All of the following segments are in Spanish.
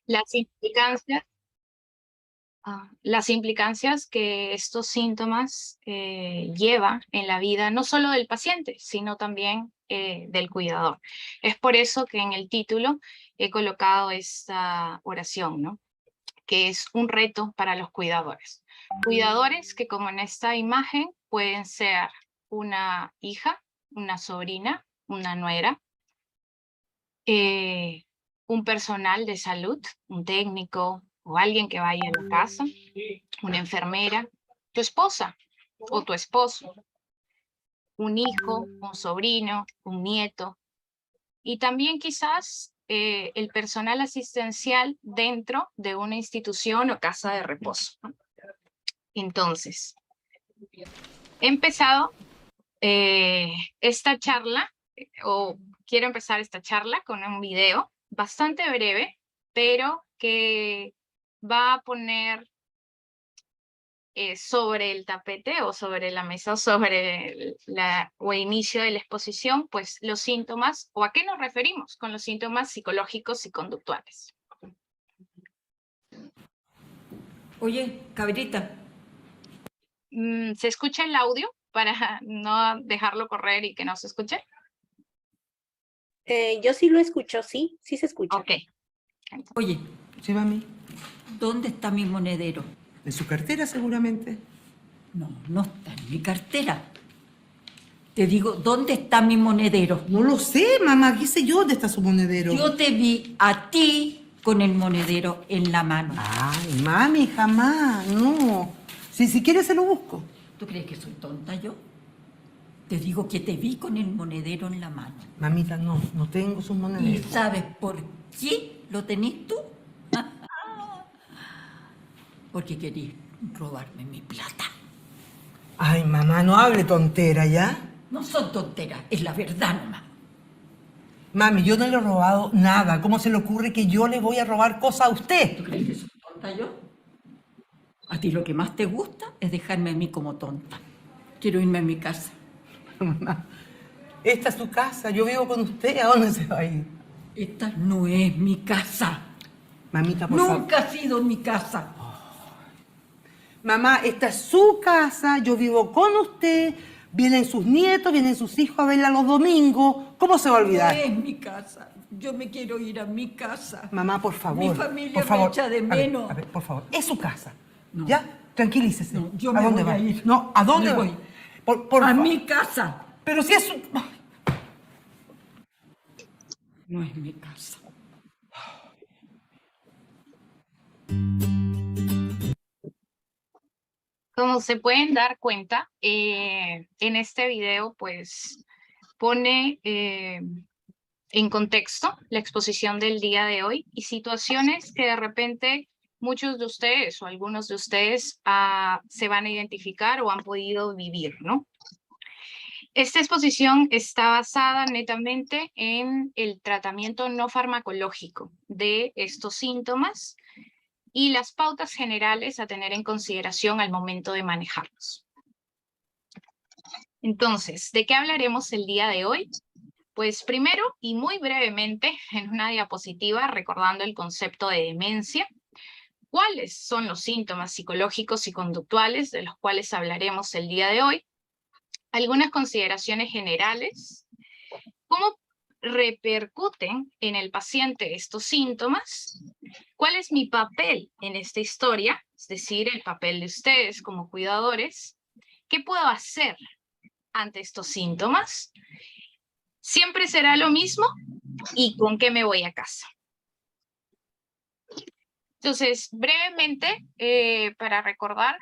Las implicancias, las implicancias que estos síntomas llevan en la vida, no solo del paciente, sino también del cuidador. Es por eso que en el título he colocado esta oración, ¿no? Que es un reto para los cuidadores. Cuidadores que, como en esta imagen, pueden ser una hija, una sobrina, una nuera, un personal de salud, un técnico o alguien que vaya a la casa, una enfermera, tu esposa o tu esposo, un hijo, un sobrino, un nieto, y también quizás el personal asistencial dentro de una institución o casa de reposo. Entonces, he empezado esta charla, o quiero empezar esta charla con un video bastante breve, pero que va a poner sobre el tapete o sobre la mesa o sobre o inicio de la exposición, pues los síntomas, o a qué nos referimos con los síntomas psicológicos y conductuales. Oye, cabrita. ¿Se escucha el audio para no dejarlo correr y que no se escuche? Yo sí lo escucho, sí se escucha. Ok. Oye, Sí, mami. ¿dónde está mi monedero? ¿En su cartera seguramente? No, no está en mi cartera. Te digo, ¿dónde está mi monedero? No lo sé, mamá. ¿Qué sé yo dónde está su monedero? Yo te vi a ti con el monedero en la mano. Ay, mami, jamás. No. Si quieres se lo busco. ¿Tú crees que soy tonta yo? Te digo que te vi con el monedero en la mano. Mamita, no tengo sus ¿Y monederos. sabes por qué lo tenés tú? Porque querías robarme mi plata. Ay, mamá, no hable tontera, ¿ya? No son tonteras, es la verdad nomás. Mami, yo no le he robado nada. ¿Cómo se le ocurre que yo le voy a robar cosas a usted? ¿Tú crees que soy tonta yo? A ti lo que más te gusta es dejarme a mí como tonta. Quiero irme a mi casa. Mamá, esta es su casa. Yo vivo con usted. ¿A dónde se va a ir? Esta no es mi casa. Mamita, por favor. Nunca ha sido mi casa. Mamá, esta es su casa. Yo vivo con usted. Vienen sus nietos, vienen sus hijos a verla los domingos. ¿Cómo se va a olvidar? No es mi casa. Yo me quiero ir a mi casa. Mamá, por favor. Mi familia por favor. me echa de A ver, menos. a ver, por favor. Es su casa. No. ¿Ya? Tranquilícese. No, yo ¿A me dónde voy va? a ir. No, ¿a dónde Me va? voy. Por A favor. mi casa. Pero si es su... No es mi casa. Como se pueden dar cuenta, en este video pues pone en contexto la exposición del día de hoy y situaciones que de repente muchos de ustedes o algunos de ustedes se van a identificar o han podido vivir, ¿no? Esta exposición está basada netamente en el tratamiento no farmacológico de estos síntomas y las pautas generales a tener en consideración al momento de manejarlos. Entonces, ¿de qué hablaremos el día de hoy? Pues primero y muy brevemente, en una diapositiva, recordando el concepto de demencia, ¿cuáles son los síntomas psicológicos y conductuales de los cuales hablaremos el día de hoy? Algunas consideraciones generales, ¿cómo repercuten en el paciente estos síntomas? ¿Cuál es mi papel en esta historia? Es decir, el papel de ustedes como cuidadores. ¿Qué puedo hacer ante estos síntomas? ¿Siempre será lo mismo? ¿Y con qué me voy a casa? Entonces, brevemente, para recordar,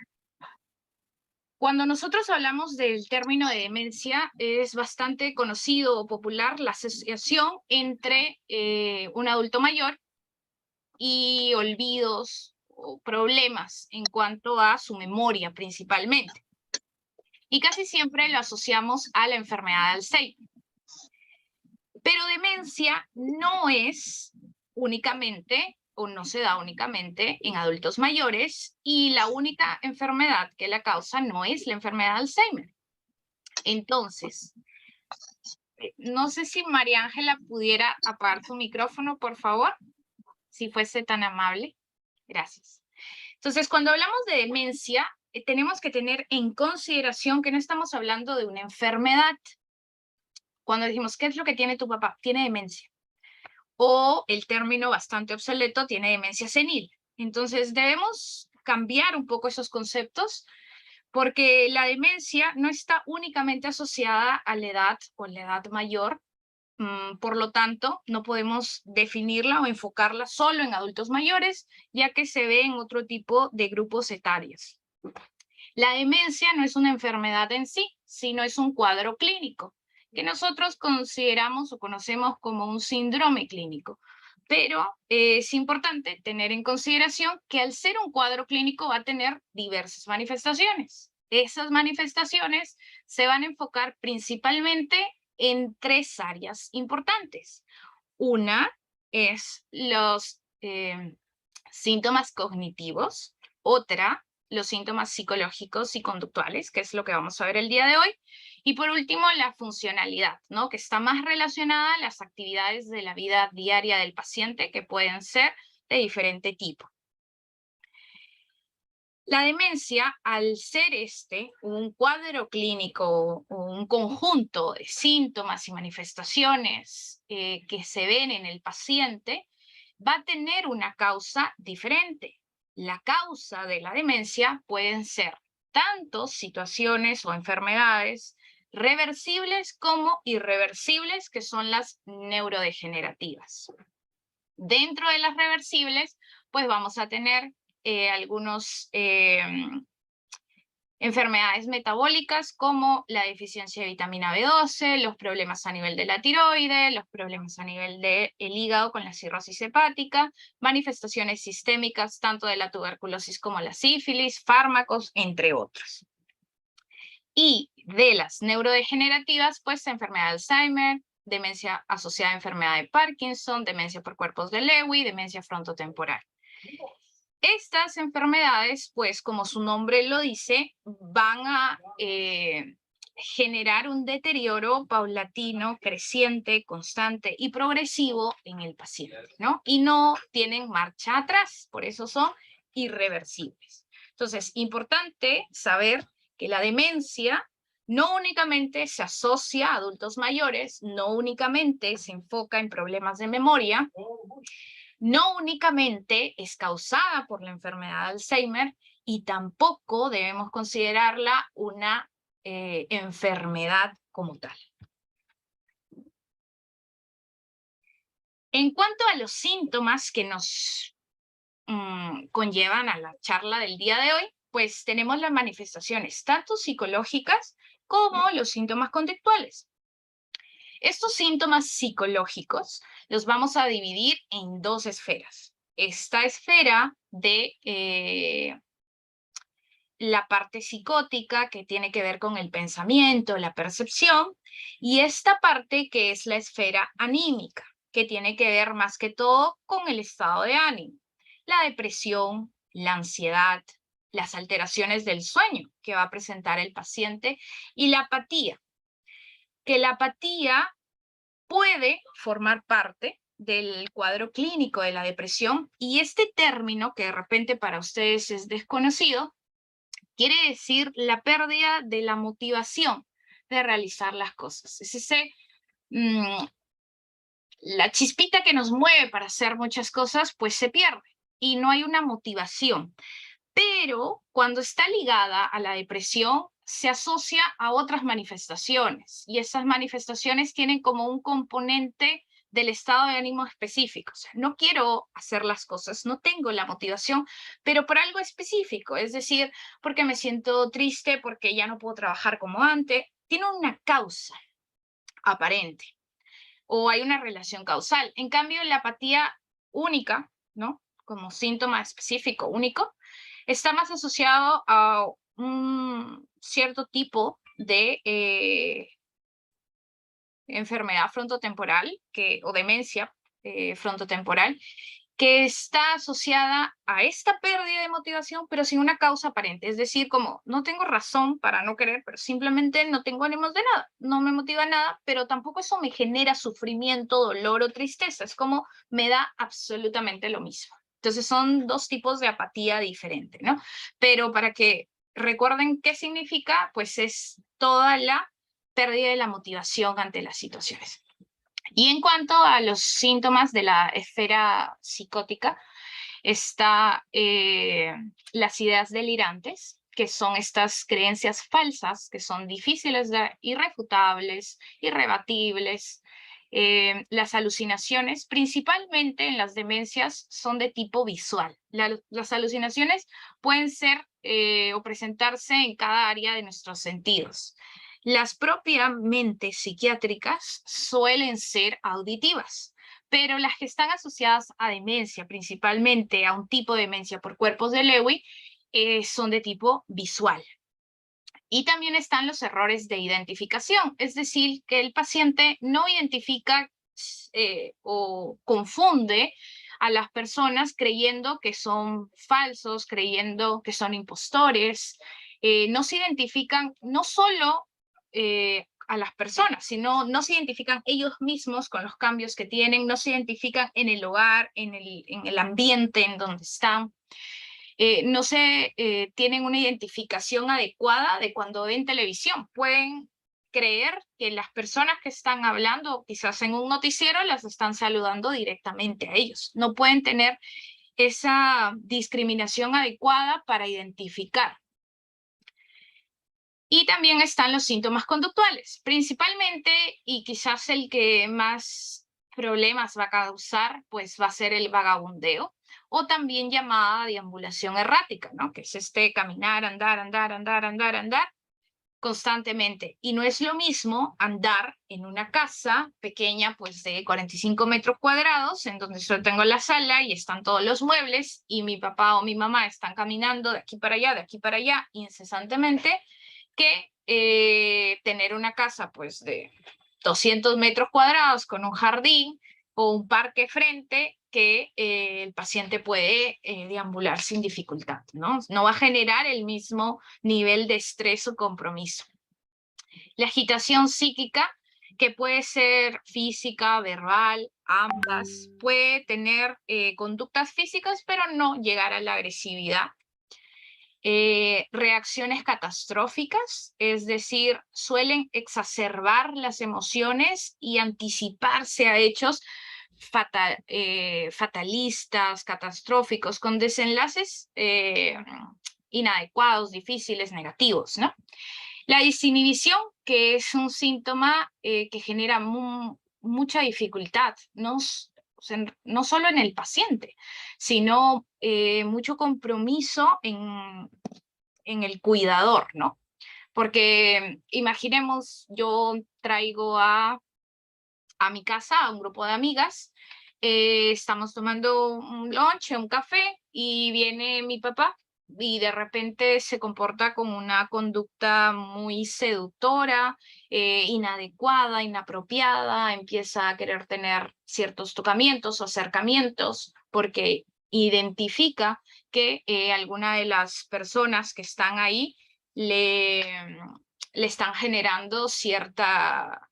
cuando nosotros hablamos del término de demencia, es bastante conocido o popular la asociación entre un adulto mayor y olvidos o problemas en cuanto a su memoria principalmente. Y casi siempre lo asociamos a la enfermedad de Alzheimer. Pero demencia no es únicamente o no se da únicamente en adultos mayores y la única enfermedad que la causa no es la enfermedad de Alzheimer. Entonces, no sé si María Ángela pudiera apagar su micrófono, por favor. si fuese tan amable. Gracias. Entonces, cuando hablamos de demencia, tenemos que tener en consideración que no estamos hablando de una enfermedad. Cuando decimos, ¿qué es lo que tiene tu papá? Tiene demencia. O el término bastante obsoleto, tiene demencia senil. Entonces, debemos cambiar un poco esos conceptos porque la demencia no está únicamente asociada a la edad o la edad mayor. Por lo tanto, no podemos definirla o enfocarla solo en adultos mayores, ya que se ve en otro tipo de grupos etarios. La demencia no es una enfermedad en sí, sino es un cuadro clínico, que nosotros consideramos o conocemos como un síndrome clínico. Pero es importante tener en consideración que al ser un cuadro clínico va a tener diversas manifestaciones. Esas manifestaciones se van a enfocar principalmente en 3 áreas importantes. Una es los síntomas cognitivos, otra, los síntomas psicológicos y conductuales, que es lo que vamos a ver el día de hoy, y por último, la funcionalidad, ¿no? Que está más relacionada a las actividades de la vida diaria del paciente, que pueden ser de diferente tipo. La demencia, al ser un cuadro clínico o un conjunto de síntomas y manifestaciones que se ven en el paciente, va a tener una causa diferente. La causa de la demencia pueden ser tanto situaciones o enfermedades reversibles como irreversibles, que son las neurodegenerativas. Dentro de las reversibles, pues vamos a tener algunos enfermedades metabólicas como la deficiencia de vitamina B12, los problemas a nivel de la tiroide, los problemas a nivel del hígado con la cirrosis hepática, manifestaciones sistémicas tanto de la tuberculosis como la sífilis, fármacos, entre otros. Y de las neurodegenerativas, pues enfermedad de Alzheimer, demencia asociada a enfermedad de Parkinson, demencia por cuerpos de Lewy, demencia frontotemporal. Estas enfermedades, pues como su nombre lo dice, van a generar un deterioro paulatino, creciente, constante y progresivo en el paciente, ¿no? Y no tienen marcha atrás, por eso son irreversibles. Entonces, importante saber que la demencia no únicamente se asocia a adultos mayores, no únicamente se enfoca en problemas de memoria, no únicamente es causada por la enfermedad de Alzheimer y tampoco debemos considerarla una enfermedad como tal. En cuanto a los síntomas que nos conllevan a la charla del día de hoy, pues tenemos las manifestaciones tanto psicológicas como los síntomas conductuales. Estos síntomas psicológicos los vamos a dividir en 2 esferas. Esta esfera de la parte psicótica, que tiene que ver con el pensamiento, la percepción, y esta parte que es la esfera anímica, que tiene que ver más que todo con el estado de ánimo, la depresión, la ansiedad, las alteraciones del sueño que va a presentar el paciente y la apatía, que la apatía puede formar parte del cuadro clínico de la depresión, y este término, que de repente para ustedes es desconocido, quiere decir la pérdida de la motivación de realizar las cosas. Es la chispita que nos mueve para hacer muchas cosas, pues se pierde y no hay una motivación. Pero cuando está ligada a la depresión, se asocia a otras manifestaciones, y esas manifestaciones tienen como un componente del estado de ánimo específico. O sea, no quiero hacer las cosas, no tengo la motivación, pero por algo específico, es decir, porque me siento triste, porque ya no puedo trabajar como antes. Tiene una causa aparente, o hay una relación causal. En cambio, la apatía única, ¿no? Como síntoma específico único, está más asociado a un cierto tipo de enfermedad frontotemporal o demencia frontotemporal, que está asociada a esta pérdida de motivación, pero sin una causa aparente. Es decir, como no tengo razón para no querer, pero simplemente no tengo ánimos de nada, no me motiva nada, pero tampoco eso me genera sufrimiento, dolor o tristeza. Es como me da absolutamente lo mismo. Entonces son dos tipos de apatía diferentes, ¿no? Pero para que recuerden qué significa, pues es toda la pérdida de la motivación ante las situaciones. Y en cuanto a los síntomas de la esfera psicótica, está las ideas delirantes, que son estas creencias falsas, que son difíciles de irrefutables, irrebatibles. Las alucinaciones, principalmente en las demencias, son de tipo visual. Las alucinaciones pueden ser o presentarse en cada área de nuestros sentidos. Las propiamente psiquiátricas suelen ser auditivas, pero las que están asociadas a demencia, principalmente a un tipo de demencia por cuerpos de Lewy, son de tipo visual. Y también están los errores de identificación, es decir, que el paciente no identifica o confunde a las personas creyendo que son falsos, creyendo que son impostores. No se identifican no solo a las personas, sino no se identifican ellos mismos con los cambios que tienen, no se identifican en el hogar, en el ambiente en donde están. No se tienen una identificación adecuada de cuando ven televisión. Pueden creer que las personas que están hablando, quizás en un noticiero, las están saludando directamente a ellos. No pueden tener esa discriminación adecuada para identificar. Y también están los síntomas conductuales, principalmente, y quizás el que más problemas va a causar, pues va a ser el vagabundeo, o también llamada deambulación errática, ¿no? Que es este caminar, andar, andar, andar, andar, andar constantemente. Y no es lo mismo andar en una casa pequeña, pues de 45 metros cuadrados, en donde solo tengo la sala y están todos los muebles, y mi papá o mi mamá están caminando de aquí para allá, incesantemente, que tener una casa pues de 200 metros cuadrados con un jardín o un parque frente que el paciente puede deambular sin dificultad, ¿no? No va a generar el mismo nivel de estrés o compromiso. La agitación psíquica, que puede ser física, verbal, ambas, puede tener conductas físicas, pero no llegar a la agresividad. Reacciones catastróficas, es decir, suelen exacerbar las emociones y anticiparse a hechos fatalistas, catastróficos, con desenlaces inadecuados, difíciles, negativos, ¿no? La desinhibición, que es un síntoma que genera mucha dificultad, ¿no? O sea, no solo en el paciente, sino mucho compromiso en el cuidador, ¿no? Porque imaginemos, yo traigo a mi casa a un grupo de amigas, estamos tomando un lunch, un café, y viene mi papá y de repente se comporta con una conducta muy seductora, inadecuada, inapropiada, empieza a querer tener ciertos tocamientos o acercamientos porque identifica que alguna de las personas que están ahí le están generando cierta...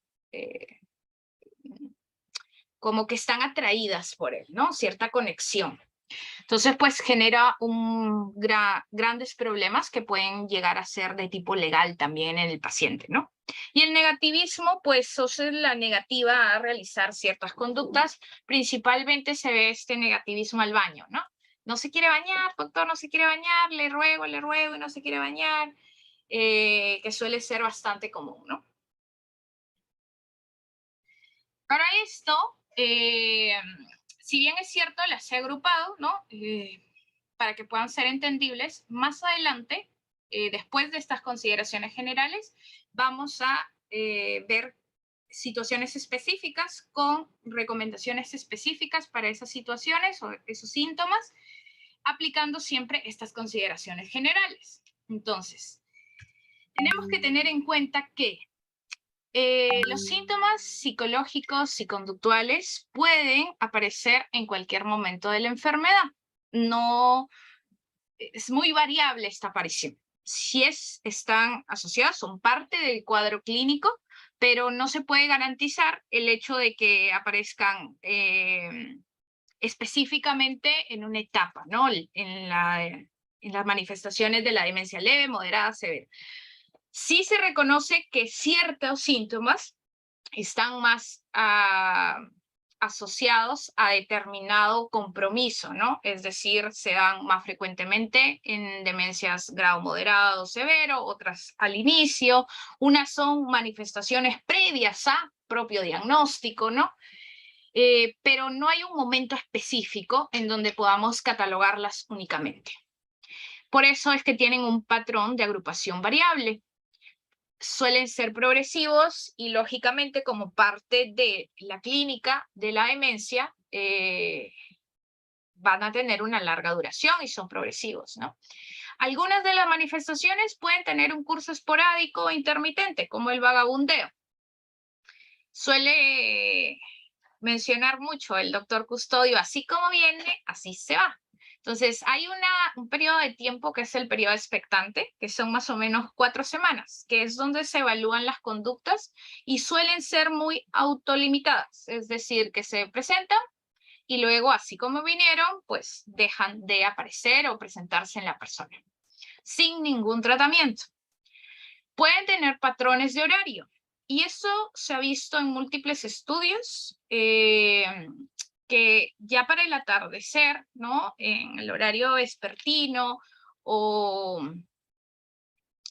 como que están atraídas por él, ¿no? Cierta conexión. Entonces, pues genera grandes problemas que pueden llegar a ser de tipo legal también en el paciente, ¿no? Y el negativismo, pues es la negativa a realizar ciertas conductas. Principalmente se ve este negativismo al baño, ¿no? No se quiere bañar, doctor, no se quiere bañar, le ruego y no se quiere bañar, que suele ser bastante común, ¿no? Para esto, si bien es cierto, las he agrupado, ¿no? Para que puedan ser entendibles, más adelante, después de estas consideraciones generales, vamos a ver situaciones específicas con recomendaciones específicas para esas situaciones o esos síntomas, aplicando siempre estas consideraciones generales. Entonces, tenemos que tener en cuenta que Los síntomas psicológicos y conductuales pueden aparecer en cualquier momento de la enfermedad. No, es muy variable esta aparición. Si están asociadas, son parte del cuadro clínico, pero no se puede garantizar el hecho de que aparezcan específicamente en una etapa, ¿no? En las manifestaciones de la demencia leve, moderada, severa. Sí se reconoce que ciertos síntomas están más asociados a determinado compromiso, ¿no? Es decir, se dan más frecuentemente en demencias grado moderado o severo, otras al inicio. Unas son manifestaciones previas a propio diagnóstico, ¿no? Pero no hay un momento específico en donde podamos catalogarlas únicamente. Por eso es que tienen un patrón de agrupación variable. Suelen ser progresivos y, lógicamente, como parte de la clínica de la demencia, van a tener una larga duración y son progresivos, ¿no? Algunas de las manifestaciones pueden tener un curso esporádico o intermitente, como el vagabundeo. Suele mencionar mucho el doctor Custodio, así como viene, así se va. Entonces, hay un periodo de tiempo que es el periodo expectante, que son más o menos 4 semanas, que es donde se evalúan las conductas y suelen ser muy autolimitadas, es decir, que se presentan y luego, así como vinieron, pues dejan de aparecer o presentarse en la persona, sin ningún tratamiento. Pueden tener patrones de horario, y eso se ha visto en múltiples estudios, que ya para el atardecer, ¿no? En el horario vespertino, o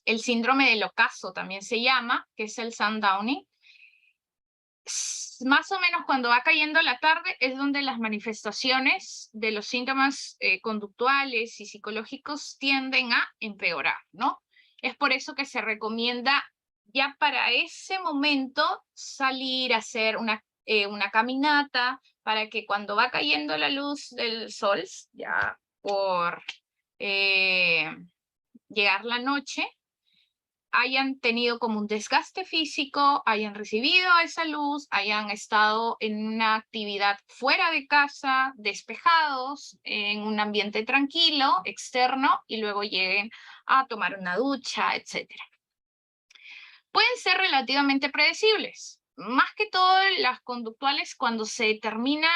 el síndrome del ocaso también se llama, que es el sundowning, más o menos cuando va cayendo la tarde es donde las manifestaciones de los síntomas conductuales y psicológicos tienden a empeorar, ¿no? Es por eso que se recomienda ya para ese momento salir a hacer una caminata, para que cuando va cayendo la luz del sol, ya por llegar la noche, hayan tenido como un desgaste físico, hayan recibido esa luz, hayan estado en una actividad fuera de casa, despejados, en un ambiente tranquilo, externo, y luego lleguen a tomar una ducha, etc. Pueden ser relativamente predecibles, más que todo las conductuales, cuando se determina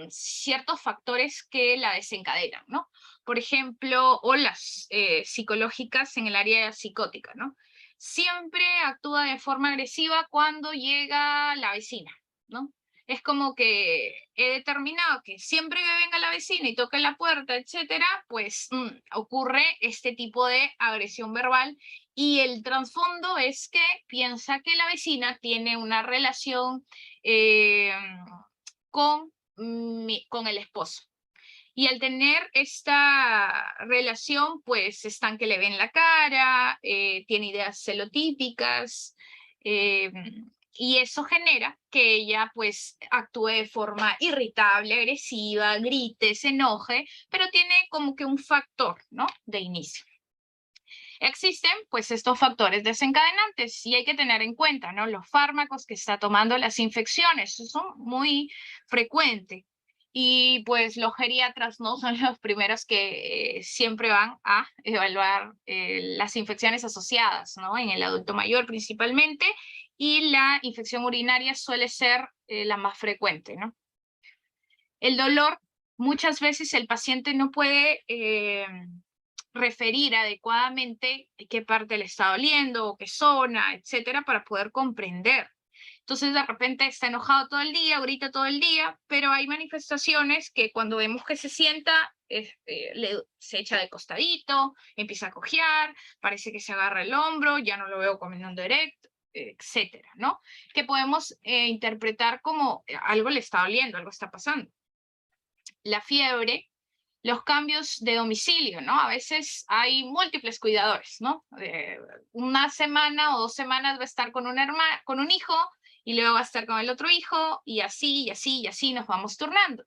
ciertos factores que la desencadenan, ¿no? Por ejemplo, o las psicológicas en el área psicótica, ¿no? Siempre actúa de forma agresiva cuando llega la vecina, ¿no? Es como que he determinado que siempre que venga la vecina y toque la puerta, etcétera, pues ocurre este tipo de agresión verbal, y el trasfondo es que piensa que la vecina tiene una relación con el esposo. Y al tener esta relación, pues están que le ven la cara, tiene ideas celotípicas, y eso genera que ella pues actúe de forma irritable, agresiva, grite, se enoje, pero tiene como que un factor, ¿no?, de inicio. Existen pues estos factores desencadenantes y hay que tener en cuenta, ¿no?, los fármacos que está tomando, las infecciones, son muy frecuentes. Y pues los geriatras no son los primeros que siempre van a evaluar las infecciones asociadas, ¿no?, en el adulto mayor principalmente, y la infección urinaria suele ser la más frecuente, ¿no? El dolor, muchas veces el paciente no puede referir adecuadamente qué parte le está doliendo o qué zona, etcétera, para poder comprender. Entonces, de repente está enojado todo el día, grita todo el día, pero hay manifestaciones que cuando vemos que se sienta, se echa de costadito, empieza a cojear, parece que se agarra el hombro, ya no lo veo caminando directo, etcétera, ¿no? Que podemos interpretar como algo le está doliendo, algo está pasando. La fiebre, los cambios de domicilio, ¿no? A veces hay múltiples cuidadores, ¿no? Una semana o 2 semanas va a estar con un hijo, y luego va a estar con el otro hijo, y así, y así, y así nos vamos turnando.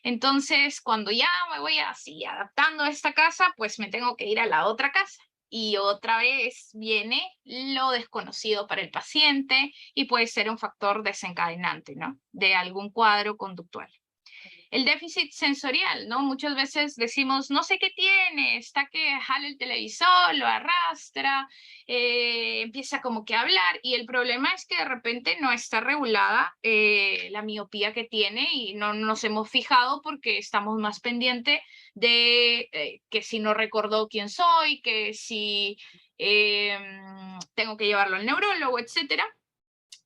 Entonces, cuando ya me voy así adaptando a esta casa, pues me tengo que ir a la otra casa. y otra vez viene lo desconocido para el paciente y puede ser un factor desencadenante, ¿no? De algún cuadro conductual. El déficit sensorial, ¿no? Muchas veces decimos, no sé qué tiene, está que jala el televisor, lo arrastra, empieza como que a hablar, y el problema es que de repente no está regulada la miopía que tiene y no nos hemos fijado porque estamos más pendientes de que si no recordó quién soy, que si tengo que llevarlo al neurólogo, etcétera.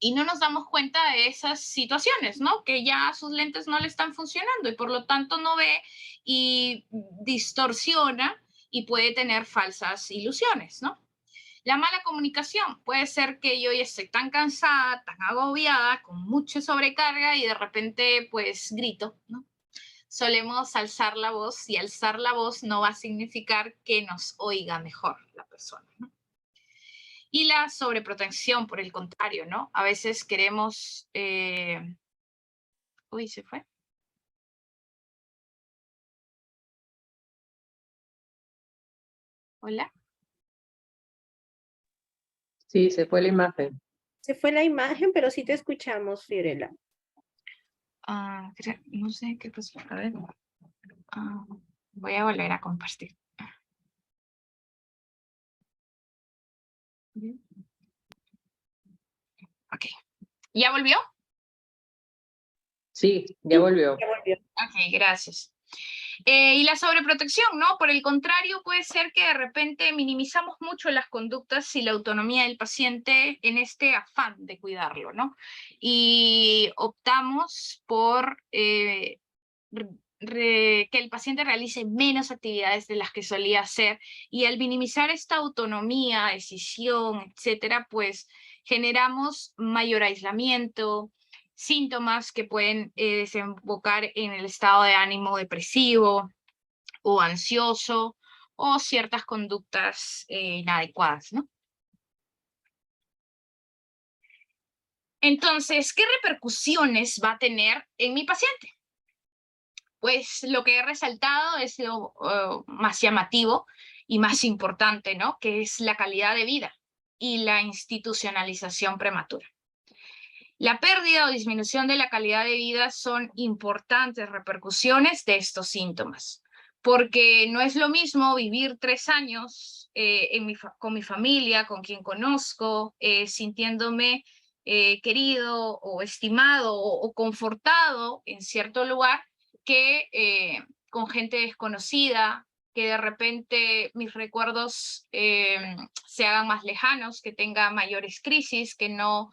Y no nos damos cuenta de esas situaciones, ¿no? Que ya sus lentes no le están funcionando y por lo tanto no ve y distorsiona y puede tener falsas ilusiones, ¿no? La mala comunicación puede ser que yo ya estoy tan cansada, tan agobiada, con mucha sobrecarga y de repente pues grito, ¿no? Solemos alzar la voz y alzar la voz no va a significar que nos oiga mejor la persona, ¿no? Y la sobreprotección, por el contrario, ¿no? A veces queremos... Uy, ¿se fue? ¿Hola? Sí, se fue la imagen. Se fue la imagen, pero sí te escuchamos, Fiorella. No sé qué pasó. A ver. Voy a volver a compartir. Ok. ¿Ya volvió? Sí, ya volvió. Ya volvió. Ok, gracias. Y la sobreprotección, ¿no? Por el contrario, puede ser que de repente minimizamos mucho las conductas y la autonomía del paciente en este afán de cuidarlo, ¿no? Y optamos por que el paciente realice menos actividades de las que solía hacer, y al minimizar esta autonomía, decisión, etcétera, pues generamos mayor aislamiento, síntomas que pueden desembocar en el estado de ánimo depresivo o ansioso o ciertas conductas inadecuadas, ¿no? Entonces, ¿qué repercusiones va a tener en mi paciente? Pues lo que he resaltado es lo más llamativo y más importante, ¿no? Que es la calidad de vida y la institucionalización prematura. La pérdida o disminución de la calidad de vida son importantes repercusiones de estos síntomas, porque no es lo mismo vivir 3 años con mi familia, con quien conozco, sintiéndome querido o estimado o confortado en cierto lugar, que con gente desconocida, que de repente mis recuerdos se hagan más lejanos, que tenga mayores crisis, que no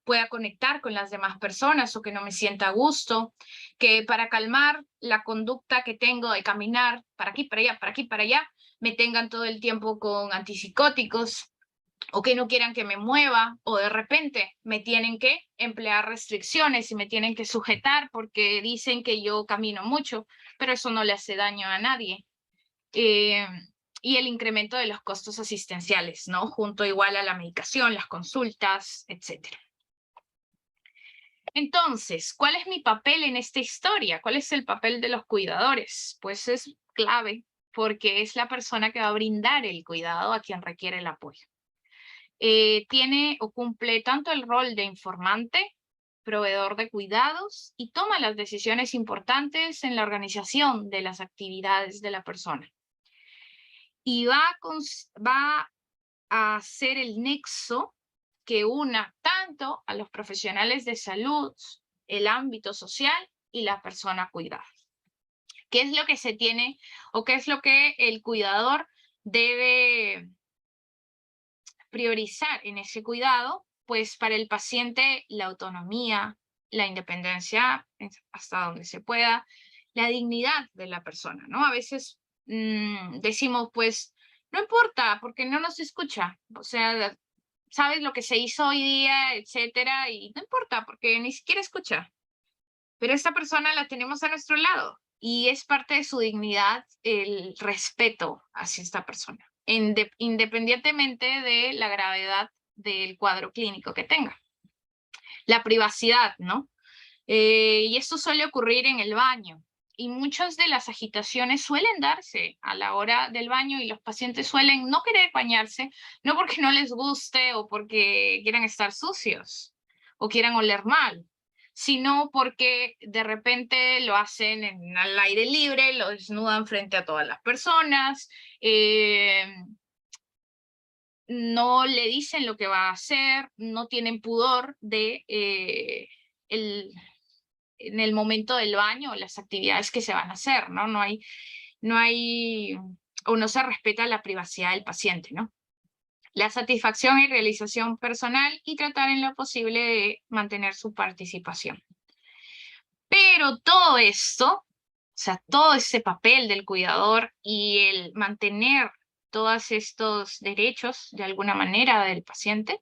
pueda conectar con las demás personas o que no me sienta a gusto, que para calmar la conducta que tengo de caminar para aquí, para allá, para aquí, para allá, me tengan todo el tiempo con antipsicóticos, o que no quieran que me mueva, o de repente me tienen que emplear restricciones y me tienen que sujetar porque dicen que yo camino mucho, pero eso no le hace daño a nadie. Y el incremento de los costos asistenciales, ¿no? Junto igual a la medicación, las consultas, etc. Entonces, ¿cuál es mi papel en esta historia? ¿Cuál es el papel de los cuidadores? Pues es clave, porque es la persona que va a brindar el cuidado a quien requiere el apoyo. Tiene o cumple tanto el rol de informante, proveedor de cuidados, y toma las decisiones importantes en la organización de las actividades de la persona. Y va a ser el nexo que una tanto a los profesionales de salud, el ámbito social y la persona cuidada. ¿Qué es lo que se tiene o qué es lo que el cuidador debe priorizar en ese cuidado? Pues para el paciente la autonomía, la independencia hasta donde se pueda, la dignidad de la persona, ¿no? A veces decimos, pues, no importa, porque no nos escucha, o sea, sabes lo que se hizo hoy día, etcétera, y no importa, porque ni siquiera escucha. Pero esta persona la tenemos a nuestro lado, y es parte de su dignidad el respeto hacia esta persona, independientemente de la gravedad del cuadro clínico que tenga. La privacidad, ¿no? Y esto suele ocurrir en el baño, y muchas de las agitaciones suelen darse a la hora del baño y los pacientes suelen no querer bañarse, no porque no les guste o porque quieran estar sucios o quieran oler mal, sino porque de repente lo hacen al aire libre, lo desnudan frente a todas las personas, no le dicen lo que va a hacer, no tienen pudor de en el momento del baño o las actividades que se van a hacer, ¿no? No hay, o no se respeta la privacidad del paciente, ¿no? La satisfacción y realización personal y tratar en lo posible de mantener su participación. Pero todo esto, o sea, todo ese papel del cuidador y el mantener todos estos derechos de alguna manera del paciente,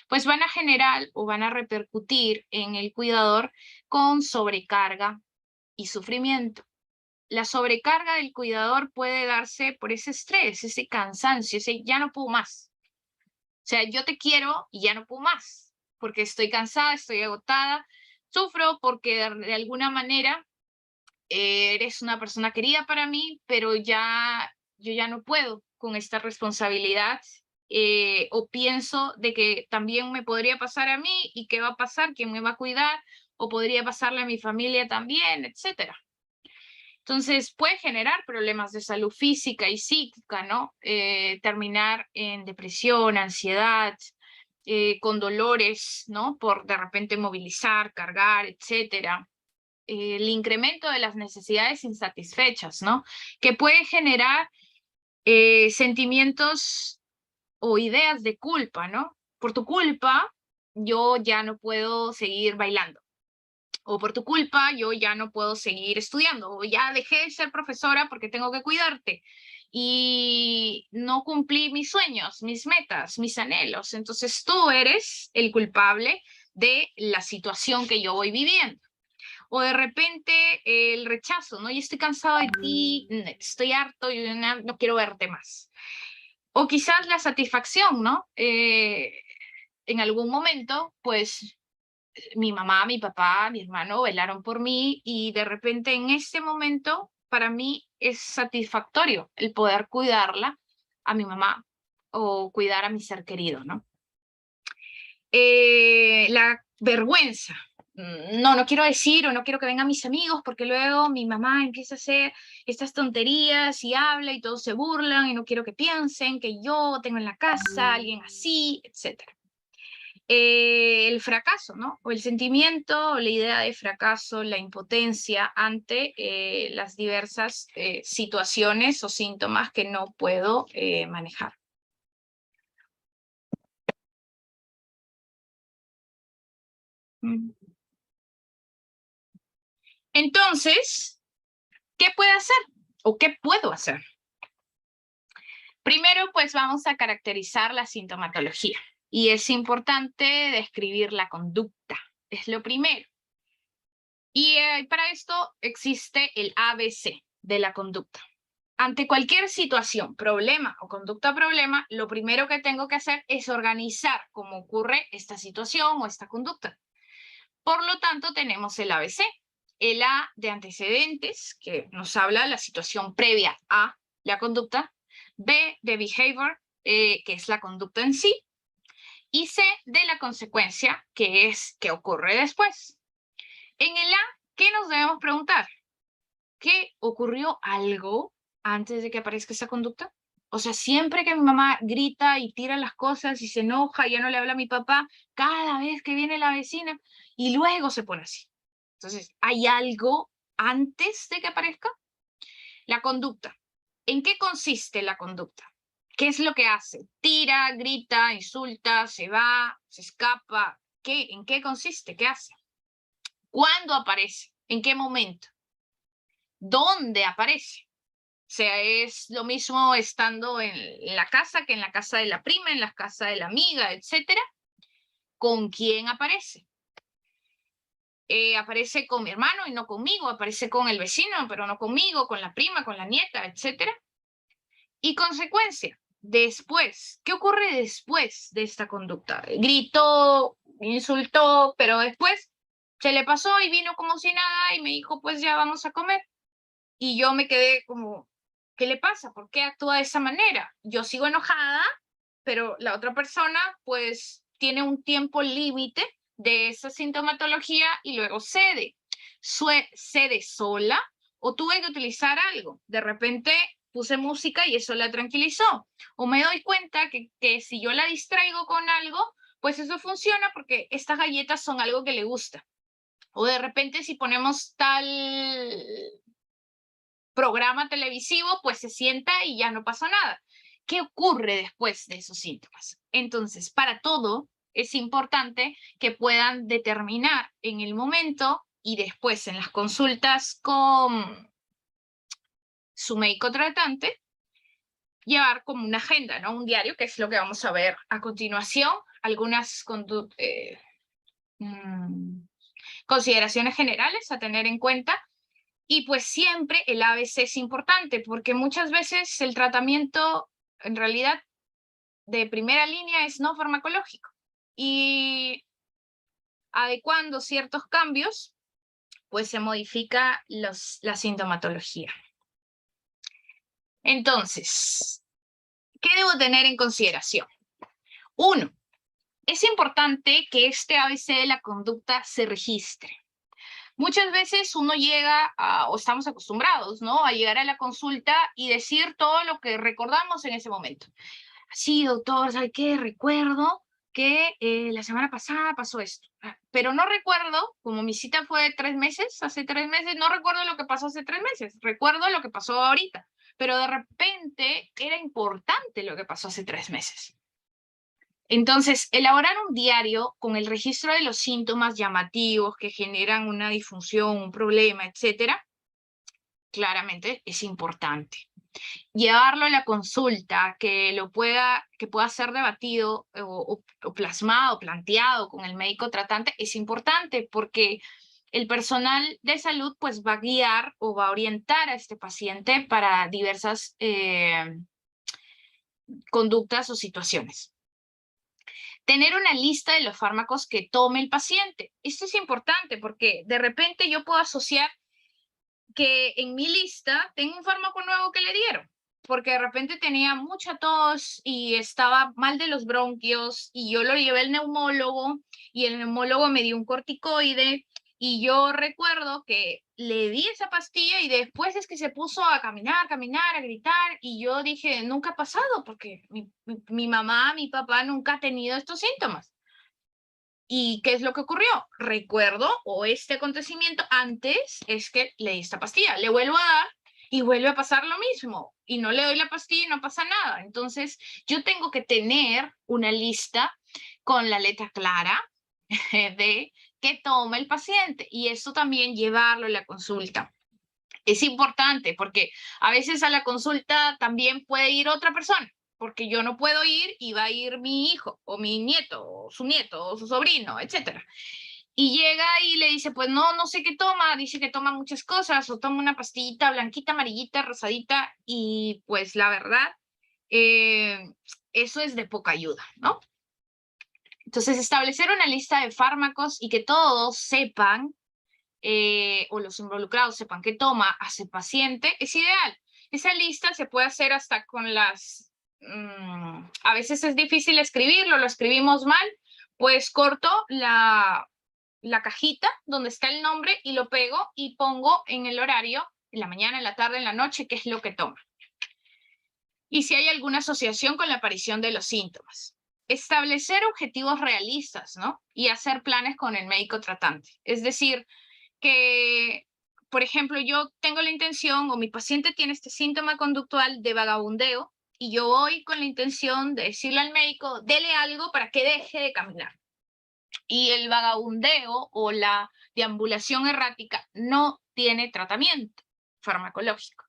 pues van a generar o van a repercutir en el cuidador con sobrecarga y sufrimiento. La sobrecarga del cuidador puede darse por ese estrés, ese cansancio, ese ya no puedo más. O sea, yo te quiero y ya no puedo más, porque estoy cansada, estoy agotada, sufro porque de alguna manera eres una persona querida para mí, pero yo ya no puedo con esta responsabilidad, o pienso de que también me podría pasar a mí y qué va a pasar, quién me va a cuidar, o podría pasarle a mi familia también, etcétera. Entonces puede generar problemas de salud física y psíquica, ¿no? Terminar en depresión, ansiedad, con dolores, ¿no? Por de repente movilizar, cargar, etcétera. El incremento de las necesidades insatisfechas, ¿no? Que puede generar sentimientos o ideas de culpa, ¿no? Por tu culpa, yo ya no puedo seguir bailando. O por tu culpa, yo ya no puedo seguir estudiando. O ya dejé de ser profesora porque tengo que cuidarte. Y no cumplí mis sueños, mis metas, mis anhelos. Entonces tú eres el culpable de la situación que yo voy viviendo. O de repente el rechazo, ¿no? Yo estoy cansado de ti, estoy harto, yo no quiero verte más. O quizás la satisfacción, ¿no? En algún momento, pues mi mamá, mi papá, mi hermano velaron por mí y de repente en este momento para mí es satisfactorio el poder cuidarla a mi mamá o cuidar a mi ser querido, ¿no? La vergüenza. No quiero decir o no quiero que vengan mis amigos porque luego mi mamá empieza a hacer estas tonterías y habla y todos se burlan y no quiero que piensen que yo tengo en la casa a alguien así, etc. El fracaso, ¿no? O el sentimiento, o la idea de fracaso, la impotencia ante las diversas situaciones o síntomas que no puedo manejar. Entonces, ¿qué puede hacer? ¿O qué puedo hacer? Primero, pues vamos a caracterizar la sintomatología. Y es importante describir la conducta. Es lo primero. Y para esto existe el ABC de la conducta. Ante cualquier situación, problema o conducta problema, lo primero que tengo que hacer es organizar cómo ocurre esta situación o esta conducta. Por lo tanto, tenemos el ABC. El A de antecedentes, que nos habla de la situación previa a la conducta. B de behavior, que es la conducta en sí. Y C de la consecuencia, que es qué ocurre después. En el A, ¿qué nos debemos preguntar? ¿Qué ocurrió algo antes de que aparezca esa conducta? O sea, siempre que mi mamá grita y tira las cosas y se enoja, ya no le habla a mi papá, cada vez que viene la vecina, y luego se pone así. Entonces, ¿hay algo antes de que aparezca? La conducta. ¿En qué consiste la conducta? ¿Qué es lo que hace? Tira, grita, insulta, se va, se escapa. ¿En qué consiste? ¿Qué hace? ¿Cuándo aparece? ¿En qué momento? ¿Dónde aparece? O sea, es lo mismo estando en la casa que en la casa de la prima, en la casa de la amiga, etc. ¿Con quién aparece? Aparece con mi hermano y no conmigo, aparece con el vecino, pero no conmigo, con la prima, con la nieta, etc. Y consecuencia, después, ¿qué ocurre después de esta conducta? Gritó, insultó, pero después se le pasó y vino como si nada y me dijo, pues ya vamos a comer. Y yo me quedé como, ¿qué le pasa? ¿Por qué actúa de esa manera? Yo sigo enojada, pero la otra persona pues tiene un tiempo límite de esa sintomatología y luego cede. Cede sola o tuve que utilizar algo. De repente puse música y eso la tranquilizó. O me doy cuenta que si yo la distraigo con algo, pues eso funciona porque estas galletas son algo que le gusta. O de repente si ponemos tal programa televisivo, pues se sienta y ya no pasó nada. ¿Qué ocurre después de esos síntomas? Entonces, para todo es importante que puedan determinar en el momento y después en las consultas con su médico tratante, llevar como una agenda, ¿no? Un diario, que es lo que vamos a ver a continuación, algunas consideraciones generales a tener en cuenta. Y pues siempre el ABC es importante, porque muchas veces el tratamiento en realidad de primera línea es no farmacológico. Y adecuando ciertos cambios, pues se modifica la sintomatología. Entonces, ¿qué debo tener en consideración? 1. Es importante que este ABC de la conducta se registre. Muchas veces uno llega, o estamos acostumbrados, ¿no?, a llegar a la consulta y decir todo lo que recordamos en ese momento. Sí, doctor, ¿sabe qué? Recuerdo que la semana pasada pasó esto, pero no recuerdo, como mi cita fue hace 3 meses, no recuerdo lo que pasó hace 3 meses, recuerdo lo que pasó ahorita, pero de repente era importante lo que pasó hace 3 meses. Entonces, elaborar un diario con el registro de los síntomas llamativos que generan una disfunción, un problema, etcétera, claramente es importante. Llevarlo a la consulta, que pueda ser debatido o plasmado, planteado con el médico tratante, es importante porque el personal de salud pues va a guiar o va a orientar a este paciente para diversas conductas o situaciones. Tener una lista de los fármacos que tome el paciente. Esto es importante porque de repente yo puedo asociar que en mi lista tengo un fármaco nuevo que le dieron, porque de repente tenía mucha tos y estaba mal de los bronquios y yo lo llevé al neumólogo y el neumólogo me dio un corticoide y yo recuerdo que le di esa pastilla y después es que se puso a caminar, a gritar y yo dije, nunca ha pasado porque mi mamá, mi papá nunca ha tenido estos síntomas. ¿Y qué es lo que ocurrió? Recuerdo, o este acontecimiento antes, es que le di esta pastilla, le vuelvo a dar y vuelve a pasar lo mismo. Y no le doy la pastilla y no pasa nada. Entonces, yo tengo que tener una lista con la letra clara de qué toma el paciente. Y eso también llevarlo a la consulta. Es importante porque a veces a la consulta también puede ir otra persona, porque yo no puedo ir y va a ir mi hijo o mi nieto o su sobrino, etc. Y llega y le dice, pues no sé qué toma, dice que toma muchas cosas o toma una pastillita blanquita, amarillita, rosadita y pues la verdad, eso es de poca ayuda, ¿no? Entonces establecer una lista de fármacos y que todos sepan o los involucrados sepan qué toma hace paciente, es ideal. Esa lista se puede hacer hasta con a veces es difícil escribirlo, lo escribimos mal, pues corto la cajita donde está el nombre y lo pego y pongo en el horario, en la mañana, en la tarde, en la noche, qué es lo que toma. Y si hay alguna asociación con la aparición de los síntomas. Establecer objetivos realistas, ¿no? Y hacer planes con el médico tratante. Es decir, que, por ejemplo, yo tengo la intención o mi paciente tiene este síntoma conductual de vagabundeo y yo voy con la intención de decirle al médico, dele algo para que deje de caminar. Y el vagabundeo o la deambulación errática no tiene tratamiento farmacológico.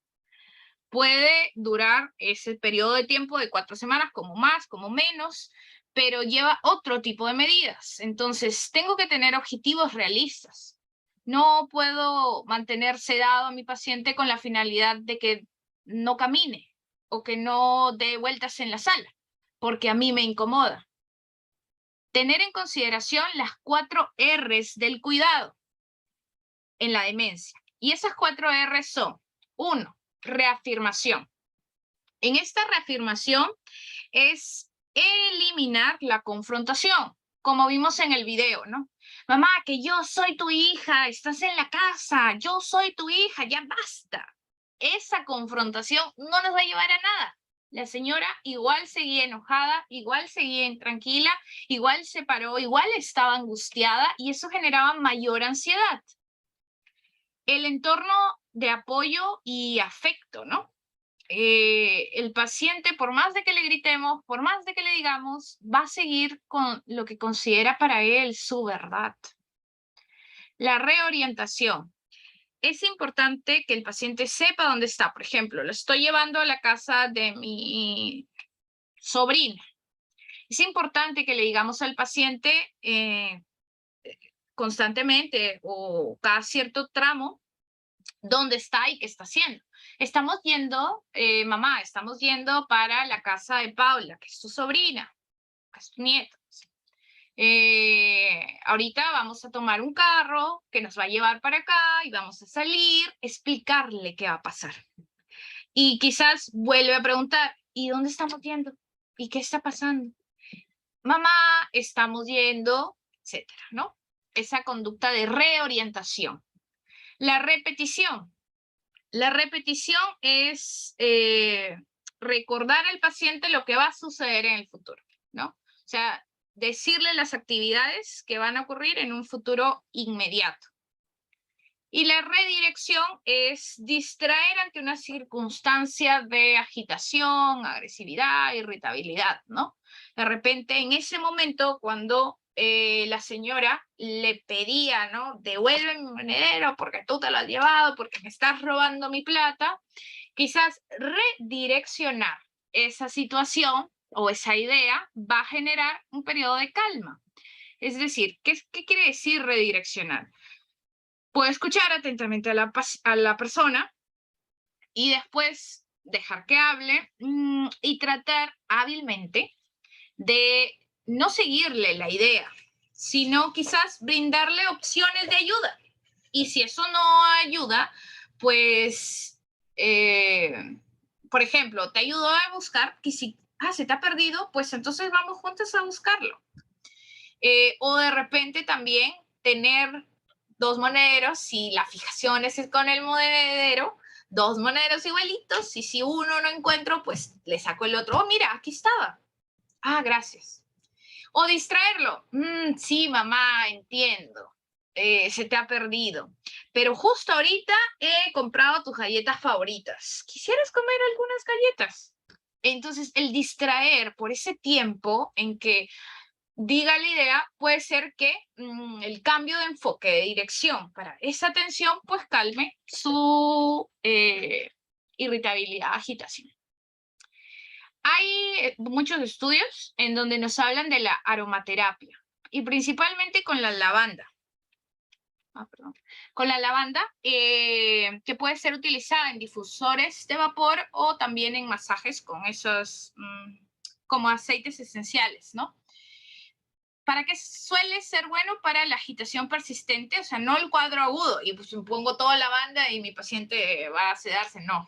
Puede durar ese periodo de tiempo de 4 semanas, como más, como menos, pero lleva otro tipo de medidas. Entonces, tengo que tener objetivos realistas. No puedo mantener sedado a mi paciente con la finalidad de que no camine o que no dé vueltas en la sala, porque a mí me incomoda. Tener en consideración las 4 R's del cuidado en la demencia. Y esas 4 R's son Uno, reafirmación. En esta reafirmación es eliminar la confrontación, como vimos en el video, ¿no? Mamá, que yo soy tu hija, estás en la casa, yo soy tu hija, ya basta. Esa confrontación no nos va a llevar a nada. La señora igual seguía enojada, igual seguía intranquila, igual se paró, igual estaba angustiada y eso generaba mayor ansiedad. El entorno de apoyo y afecto, ¿no? El paciente, por más de que le gritemos, por más de que le digamos, va a seguir con lo que considera para él su verdad. La reorientación. Es importante que el paciente sepa dónde está. Por ejemplo, lo estoy llevando a la casa de mi sobrina. Es importante que le digamos al paciente constantemente o cada cierto tramo dónde está y qué está haciendo. Estamos yendo, mamá, estamos yendo para la casa de Paula, que es tu sobrina, que es tu nieta. Ahorita vamos a tomar un carro que nos va a llevar para acá y vamos a salir, explicarle qué va a pasar. Y quizás vuelve a preguntar, ¿y dónde estamos yendo? ¿Y qué está pasando? Mamá, estamos yendo, etcétera, ¿no? Esa conducta de reorientación. La repetición. La repetición es recordar al paciente lo que va a suceder en el futuro, ¿no? O sea, decirle las actividades que van a ocurrir en un futuro inmediato. Y la redirección es distraer ante una circunstancia de agitación, agresividad, irritabilidad, ¿no? De repente, en ese momento, cuando la señora le pedía, ¿no? Devuelve mi monedero porque tú te lo has llevado, porque me estás robando mi plata, quizás redireccionar esa situación o esa idea va a generar un periodo de calma. Es decir, ¿qué quiere decir redireccionar? Puedo escuchar atentamente a la persona y después dejar que hable y tratar hábilmente de no seguirle la idea, sino quizás brindarle opciones de ayuda. Y si eso no ayuda, pues, por ejemplo, te ayudó a buscar, que si se te ha perdido, pues entonces vamos juntos a buscarlo. O de repente también tener dos monederos, si la fijación es con el monedero, dos monederos igualitos, y si uno no encuentro, pues le saco el otro. Oh, mira, aquí estaba. Ah, gracias. O distraerlo. Sí, mamá, entiendo. Se te ha perdido. Pero justo ahorita he comprado tus galletas favoritas. ¿Quisieras comer algunas galletas? Entonces, el distraer por ese tiempo en que diga la idea, puede ser que el cambio de enfoque, de dirección para esa tensión, pues calme su irritabilidad, agitación. Hay muchos estudios en donde nos hablan de la aromaterapia y principalmente con la lavanda. Con la lavanda, que puede ser utilizada en difusores de vapor o también en masajes con esos como aceites esenciales, ¿no? ¿Para qué suele ser bueno? Para la agitación persistente, o sea, no el cuadro agudo, y pues pongo toda la banda y mi paciente va a sedarse, no,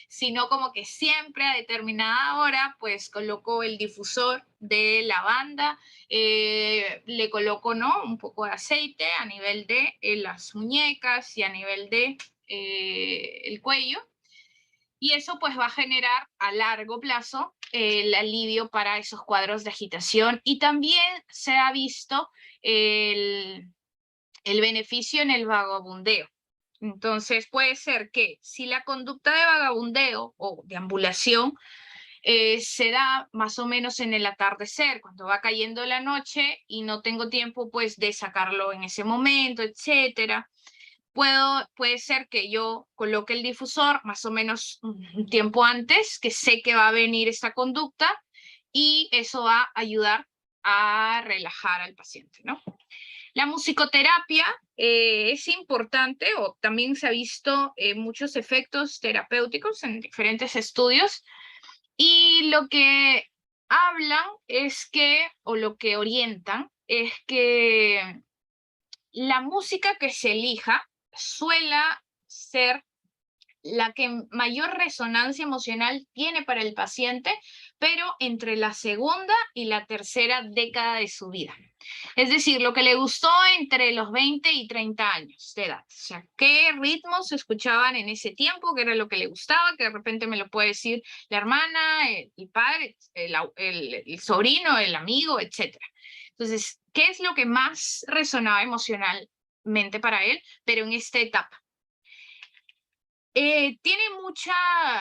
sino como que siempre a determinada hora, pues coloco el difusor de lavanda, le coloco, ¿no? Un poco de aceite a nivel de las muñecas y a nivel de el cuello, y eso pues va a generar a largo plazo el alivio para esos cuadros de agitación. Y también se ha visto el beneficio en el vagabundeo. Entonces puede ser que si la conducta de vagabundeo o deambulación se da más o menos en el atardecer, cuando va cayendo la noche y no tengo tiempo pues de sacarlo en ese momento, etcétera. Puede ser que yo coloque el difusor más o menos un tiempo antes, que sé que va a venir esta conducta, y eso va a ayudar a relajar al paciente, ¿no? La musicoterapia es importante, o también se ha visto muchos efectos terapéuticos en diferentes estudios, y lo que hablan es que, o lo que orientan, es que la música que se elija suele ser la que mayor resonancia emocional tiene para el paciente, pero entre la segunda y la tercera década de su vida. Es decir, lo que le gustó entre los 20 y 30 años de edad. O sea, qué ritmos se escuchaban en ese tiempo, qué era lo que le gustaba, que de repente me lo puede decir la hermana, el padre, el sobrino, el amigo, etc. Entonces, ¿qué es lo que más resonaba emocionalmente para él, pero en esta etapa? Tiene mucha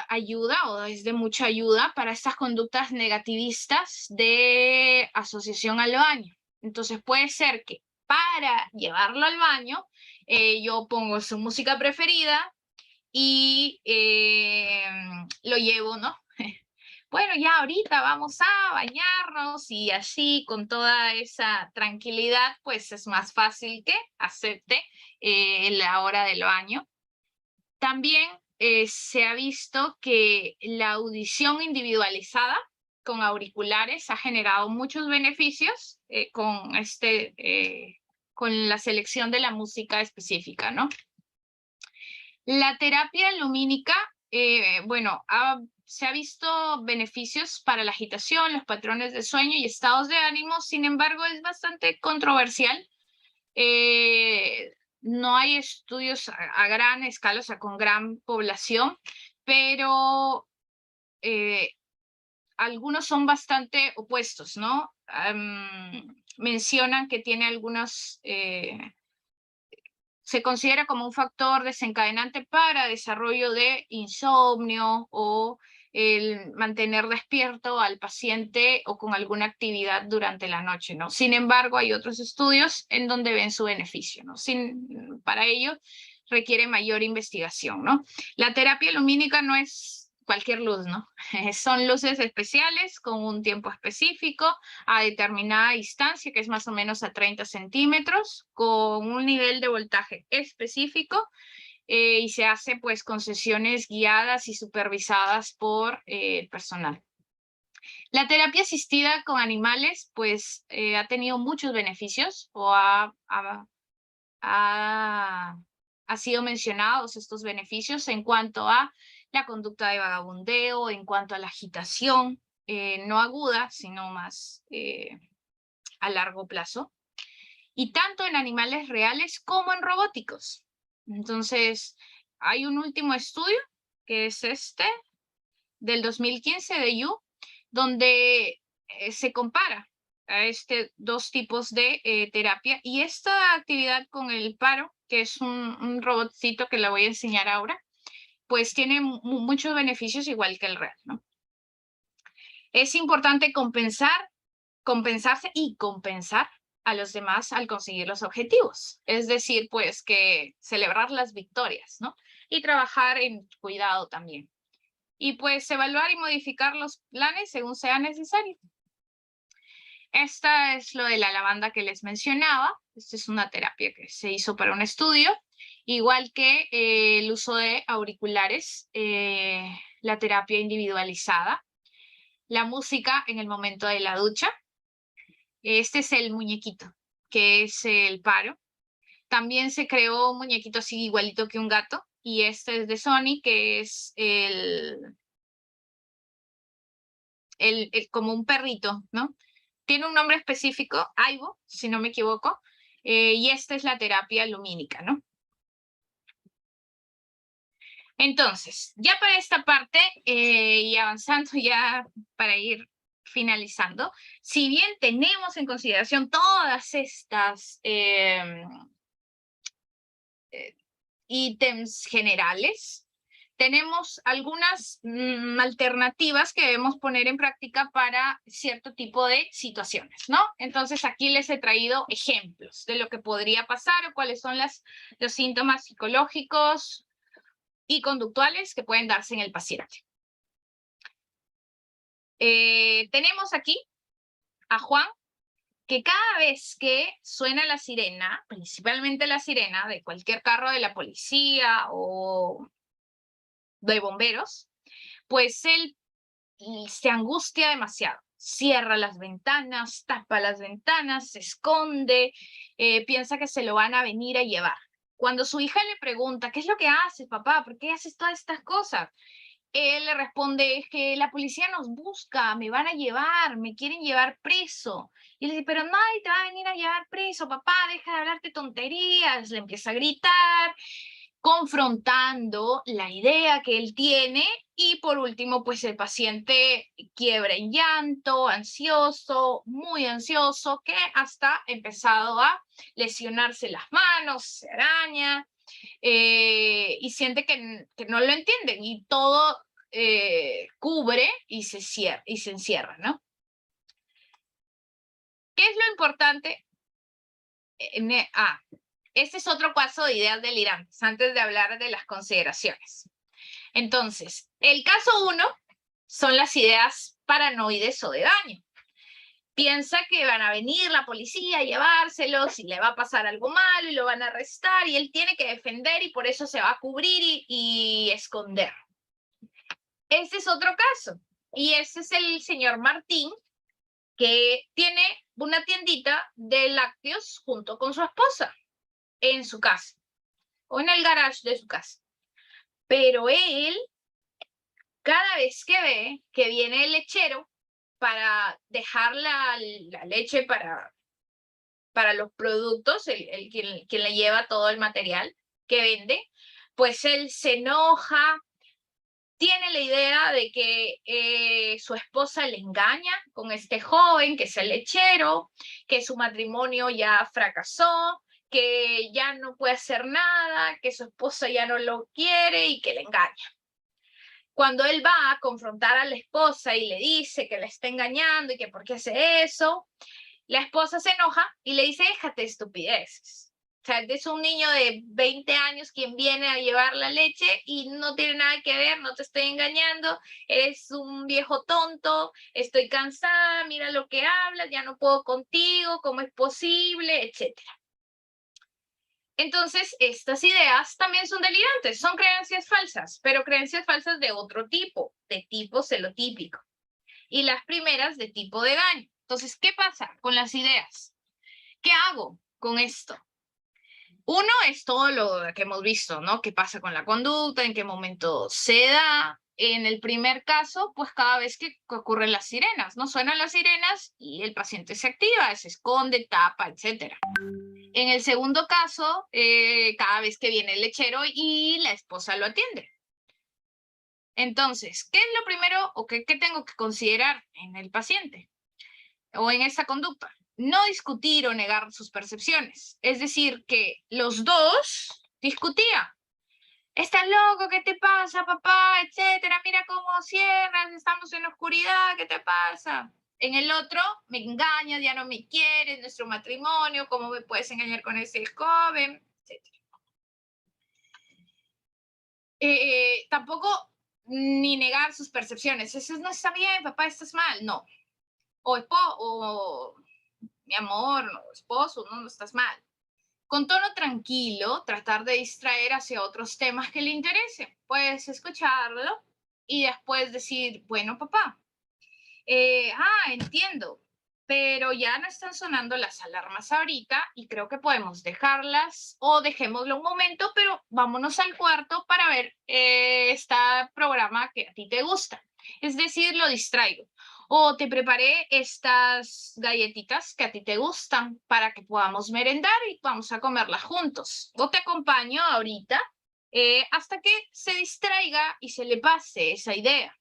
ayuda o es de mucha ayuda para estas conductas negativistas de asociación al baño. Entonces puede ser que para llevarlo al baño yo pongo su música preferida y lo llevo, ¿no? Bueno, ya ahorita vamos a bañarnos y así con toda esa tranquilidad, pues es más fácil que acepte la hora del baño. También se ha visto que la audición individualizada con auriculares ha generado muchos beneficios con la selección de la música específica, ¿no? La terapia lumínica, bueno, se ha visto beneficios para la agitación, los patrones de sueño y estados de ánimo, sin embargo, es bastante controversial. No hay estudios a gran escala, o sea, con gran población, pero algunos son bastante opuestos, ¿no? Mencionan que tiene algunos, se considera como un factor desencadenante para desarrollo de insomnio o el mantener despierto al paciente o con alguna actividad durante la noche, ¿no? Sin embargo, hay otros estudios en donde ven su beneficio, ¿no? Para ello requiere mayor investigación, ¿no? La terapia lumínica no es cualquier luz, ¿no? Son luces especiales con un tiempo específico a determinada distancia, que es más o menos a 30 centímetros, con un nivel de voltaje específico, y se hace pues con sesiones guiadas y supervisadas por el personal. La terapia asistida con animales pues ha tenido muchos beneficios o ha sido mencionados estos beneficios en cuanto a la conducta de vagabundeo, en cuanto a la agitación, no aguda, sino más a largo plazo, y tanto en animales reales como en robóticos. Entonces, hay un último estudio, que es este, del 2015 de Yu, donde se compara a dos tipos de terapia, y esta actividad con el paro, que es un robotcito que la voy a enseñar ahora, pues tiene muchos beneficios igual que el real, ¿no? Es importante compensarse y compensar a los demás al conseguir los objetivos. Es decir, pues que celebrar las victorias, ¿no? Y trabajar en cuidado también. Y pues evaluar y modificar los planes según sea necesario. Esta es lo de la lavanda que les mencionaba. Esta es una terapia que se hizo para un estudio. Igual que el uso de auriculares, la terapia individualizada, la música en el momento de la ducha. Este es el muñequito, que es el paro. También se creó un muñequito así igualito que un gato, y este es de Sony, que es como un perrito, ¿no? Tiene un nombre específico, Aibo, si no me equivoco, y esta es la terapia lumínica, ¿no? Entonces, ya para esta parte, y avanzando ya para ir finalizando, si bien tenemos en consideración todas estas ítems generales, tenemos algunas alternativas que debemos poner en práctica para cierto tipo de situaciones, ¿no? Entonces aquí les he traído ejemplos de lo que podría pasar o cuáles son los síntomas psicológicos y conductuales que pueden darse en el paciente. Tenemos aquí a Juan, que cada vez que suena la sirena, principalmente la sirena de cualquier carro de la policía o de bomberos, pues él se angustia demasiado. Cierra las ventanas, tapa las ventanas, se esconde, piensa que se lo van a venir a llevar. Cuando su hija le pregunta, ¿qué es lo que haces, papá? ¿Por qué haces todas estas cosas? Él le responde, es que la policía nos busca, me van a llevar, me quieren llevar preso. Y él dice, pero nadie te va a venir a llevar preso, papá, deja de hablarte tonterías. Le empieza a gritar, confrontando la idea que él tiene, y por último, pues el paciente quiebra en llanto, ansioso, muy ansioso, que hasta ha empezado a lesionarse las manos, se araña, y siente que no lo entienden, y todo cubre y se cierra, y se encierra, ¿no? ¿Qué es lo importante? Este es otro caso de ideas delirantes, antes de hablar de las consideraciones. Entonces, el caso 1 son las ideas paranoides o de daño. Piensa que van a venir la policía a llevárselos y le va a pasar algo malo y lo van a arrestar y él tiene que defender y por eso se va a cubrir y esconder. Este es otro caso, y este es el señor Martín, que tiene una tiendita de lácteos junto con su esposa en su casa o en el garage de su casa. Pero él, cada vez que ve que viene el lechero para dejar la leche para los productos, quien le lleva todo el material que vende, pues él se enoja, tiene la idea de que su esposa le engaña con este joven, que es el lechero, que su matrimonio ya fracasó, que ya no puede hacer nada, que su esposa ya no lo quiere y que le engaña. Cuando él va a confrontar a la esposa y le dice que la está engañando y que por qué hace eso, la esposa se enoja y le dice, déjate de estupideces. O sea, es un niño de 20 años quien viene a llevar la leche y no tiene nada que ver, no te estoy engañando, eres un viejo tonto, estoy cansada, mira lo que hablas, ya no puedo contigo, ¿cómo es posible?, etcétera. Entonces, estas ideas también son delirantes, son creencias falsas, pero creencias falsas de otro tipo, de tipo celotípico. Y las primeras de tipo de daño. Entonces, ¿qué pasa con las ideas? ¿Qué hago con esto? Uno es todo lo que hemos visto, ¿no? ¿Qué pasa con la conducta? ¿En qué momento se da? En el primer caso, pues cada vez que ocurren las sirenas, ¿no? Suenan las sirenas y el paciente se activa, se esconde, tapa, etc. En el segundo caso, cada vez que viene el lechero y la esposa lo atiende. Entonces, ¿qué es lo primero o qué tengo que considerar en el paciente o en esa conducta? No discutir o negar sus percepciones. Es decir, que los dos discutían. ¿Estás loco? ¿Qué te pasa, papá? Etcétera. Mira cómo cierras, estamos en la oscuridad, ¿qué te pasa? En el otro, me engañas, ya no me quieres, nuestro matrimonio, ¿cómo me puedes engañar con ese joven? Etcétera. Tampoco ni negar sus percepciones. Eso no está bien, papá, estás mal. No. O mi amor, no, esposo, no estás mal. Con tono tranquilo, tratar de distraer hacia otros temas que le interesen. Puedes escucharlo y después decir, bueno, papá, entiendo, pero ya no están sonando las alarmas ahorita y creo que podemos dejarlas o dejémoslo un momento, pero vámonos al cuarto para ver este programa que a ti te gusta. Es decir, lo distraigo. O te preparé estas galletitas que a ti te gustan para que podamos merendar y vamos a comerlas juntos. O te acompaño ahorita hasta que se distraiga y se le pase esa idea.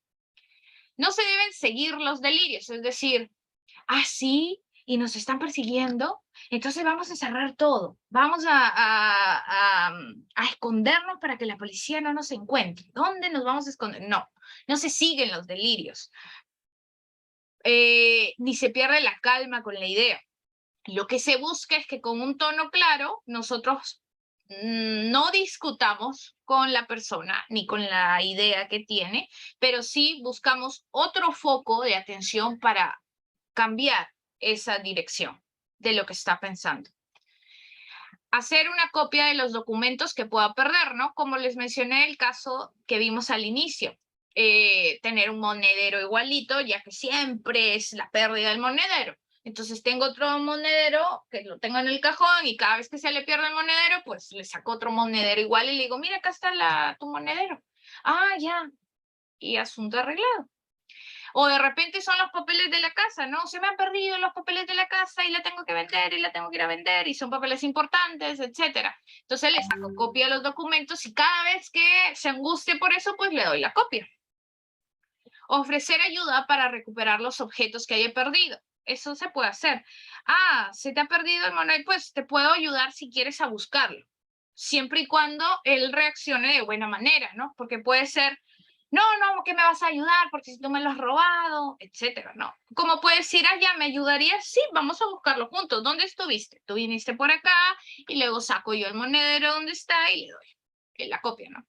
No se deben seguir los delirios, es decir, sí, y nos están persiguiendo, entonces vamos a cerrar todo, vamos a escondernos para que la policía no nos encuentre. ¿Dónde nos vamos a esconder? No se siguen los delirios. Ni se pierde la calma con la idea. Lo que se busca es que con un tono claro nosotros no discutamos con la persona ni con la idea que tiene, pero sí buscamos otro foco de atención para cambiar esa dirección de lo que está pensando. Hacer una copia de los documentos que pueda perder, ¿no? Como les mencioné el caso que vimos al inicio. Tener un monedero igualito, ya que siempre es la pérdida del monedero. Entonces tengo otro monedero que lo tengo en el cajón y cada vez que se le pierde el monedero, pues le saco otro monedero igual y le digo, mira, acá está tu monedero. Ah, ya. Y asunto arreglado. O de repente son los papeles de la casa, ¿no? Se me han perdido los papeles de la casa y la tengo que vender y la tengo que ir a vender y son papeles importantes, etcétera. Entonces le saco copia de los documentos y cada vez que se angustie por eso, pues le doy la copia. Ofrecer ayuda para recuperar los objetos que haya perdido. Eso se puede hacer. Ah, se te ha perdido el monedero, pues te puedo ayudar si quieres a buscarlo. Siempre y cuando él reaccione de buena manera, ¿no? Porque puede ser, no, ¿qué me vas a ayudar? Porque si tú me lo has robado, etcétera, ¿no? Como puedes decir, ah, ya, ¿me ayudarías? Sí, vamos a buscarlo juntos. ¿Dónde estuviste? Tú viniste por acá y luego saco yo el monedero donde está y le doy la copia, ¿no?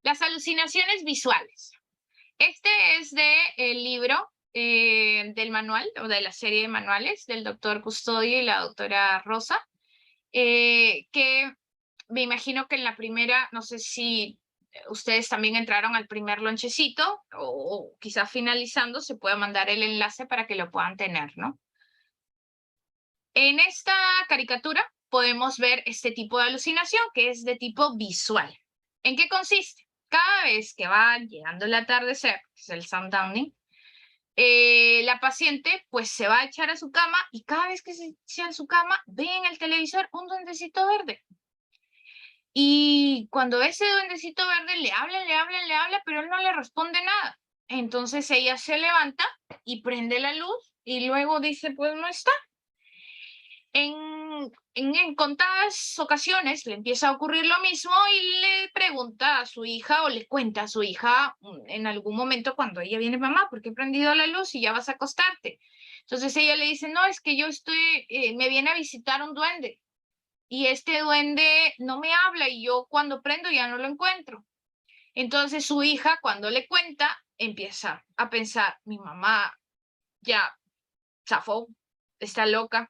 Las alucinaciones visuales. Este es del libro del manual o de la serie de manuales del doctor Custodio y la doctora Rosa, que me imagino que en la primera, no sé si ustedes también entraron al primer lonchecito o quizá finalizando se puede mandar el enlace para que lo puedan tener, ¿no? En esta caricatura podemos ver este tipo de alucinación que es de tipo visual. ¿En qué consiste? Cada vez que va llegando el atardecer, que es el sundowning, la paciente pues se va a echar a su cama y cada vez que se echa a su cama ve en el televisor un duendecito verde. Y cuando ese duendecito verde le habla, pero él no le responde nada. Entonces ella se levanta y prende la luz y luego dice, pues no está. En contadas ocasiones le empieza a ocurrir lo mismo y le pregunta a su hija o le cuenta a su hija en algún momento cuando ella viene, mamá, ¿por qué he prendido la luz y ya vas a acostarte? Entonces ella le dice, no, es que yo me viene a visitar un duende y este duende no me habla y yo cuando prendo ya no lo encuentro. Entonces su hija cuando le cuenta empieza a pensar, mi mamá ya zafó, está loca.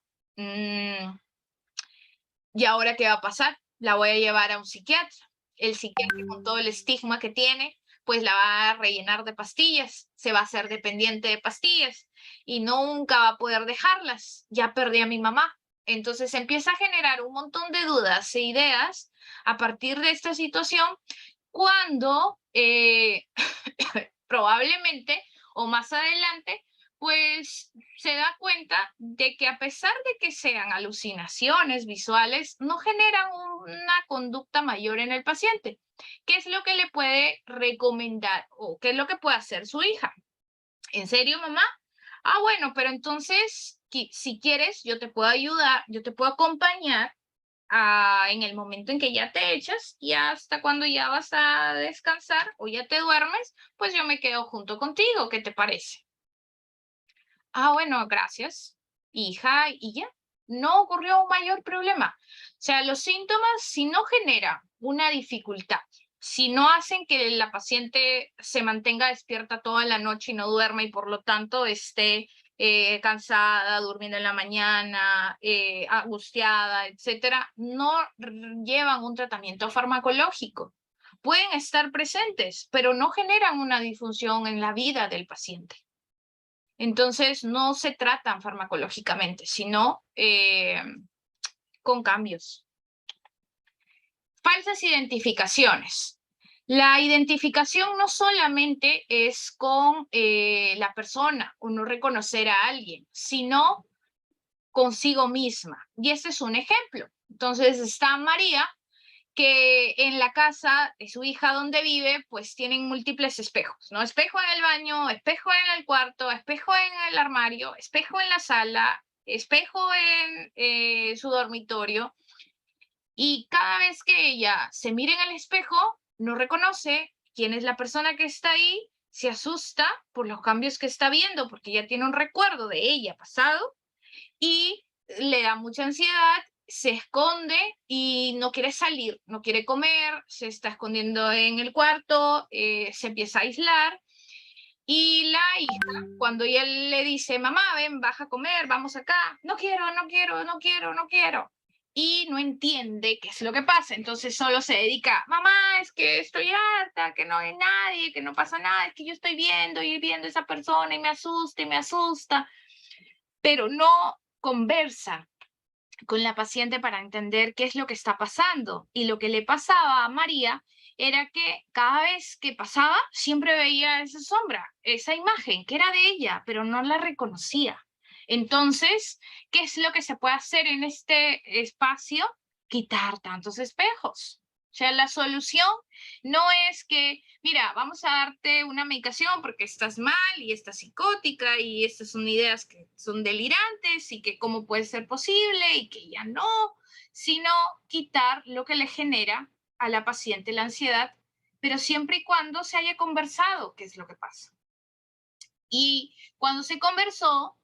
¿Y ahora qué va a pasar? La voy a llevar a un psiquiatra. El psiquiatra, con todo el estigma que tiene, pues la va a rellenar de pastillas, se va a hacer dependiente de pastillas y nunca va a poder dejarlas. Ya perdí a mi mamá. Entonces empieza a generar un montón de dudas e ideas a partir de esta situación cuando probablemente o más adelante pues se da cuenta de que a pesar de que sean alucinaciones visuales, no generan una conducta mayor en el paciente. ¿Qué es lo que le puede recomendar o qué es lo que puede hacer su hija? ¿En serio, mamá? Ah, bueno, pero entonces, si quieres, yo te puedo ayudar, yo te puedo acompañar en el momento en que ya te echas y hasta cuando ya vas a descansar o ya te duermes, pues yo me quedo junto contigo. ¿Qué te parece? Ah, bueno, gracias, hija, y ya. No ocurrió un mayor problema. O sea, los síntomas, si no generan una dificultad, si no hacen que la paciente se mantenga despierta toda la noche y no duerma y por lo tanto esté cansada, durmiendo en la mañana, angustiada, etcétera, no llevan un tratamiento farmacológico. Pueden estar presentes, pero no generan una disfunción en la vida del paciente. Entonces, no se tratan farmacológicamente, sino con cambios. Falsas identificaciones. La identificación no solamente es con la persona, o no reconocer a alguien, sino consigo misma. Y este es un ejemplo. Entonces está María, que en la casa de su hija donde vive, pues tienen múltiples espejos, ¿no? Espejo en el baño, espejo en el cuarto, espejo en el armario, espejo en la sala, espejo en su dormitorio. Y cada vez que ella se mira en el espejo, no reconoce quién es la persona que está ahí, se asusta por los cambios que está viendo, porque ya tiene un recuerdo de ella pasado y le da mucha ansiedad, se esconde y no quiere salir, no quiere comer, se está escondiendo en el cuarto, se empieza a aislar. Y la hija, cuando ella le dice, mamá, ven, baja a comer, vamos acá, no quiero, no quiero, no quiero, no quiero. Y no entiende qué es lo que pasa, entonces solo se dedica, mamá, es que estoy harta, que no hay nadie, que no pasa nada, es que yo estoy viendo y viendo a esa persona y me asusta y me asusta. pero no conversa con la paciente para entender qué es lo que está pasando. Y lo que le pasaba a María era que cada vez que pasaba siempre veía esa sombra, esa imagen que era de ella, pero no la reconocía. Entonces, ¿qué es lo que se puede hacer en este espacio? Quitar tantos espejos. O sea, la solución no es que, mira, vamos a darte una medicación porque estás mal y estás psicótica y estas son ideas que son delirantes y que cómo puede ser posible y que ya no, sino quitar lo que le genera a la paciente la ansiedad, pero siempre y cuando se haya conversado qué es lo que pasa. Y cuando se conversó,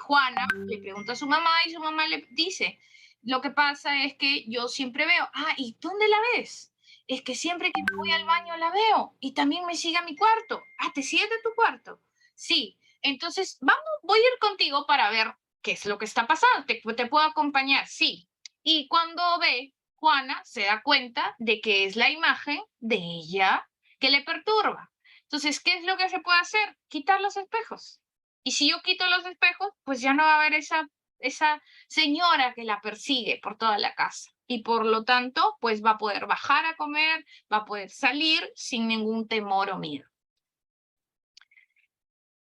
Juana le pregunta a su mamá y su mamá le dice, lo que pasa es que yo siempre veo, ¿y dónde la ves? Es que siempre que voy al baño la veo y también me sigue a mi cuarto. ¿Te sigue de tu cuarto? Sí. Entonces, voy a ir contigo para ver qué es lo que está pasando. ¿Te puedo acompañar? Sí. Y cuando ve, Juana se da cuenta de que es la imagen de ella que le perturba. Entonces, ¿qué es lo que se puede hacer? Quitar los espejos. Y si yo quito los espejos, pues ya no va a haber esa señora que la persigue por toda la casa. Y por lo tanto, pues va a poder bajar a comer, va a poder salir sin ningún temor o miedo.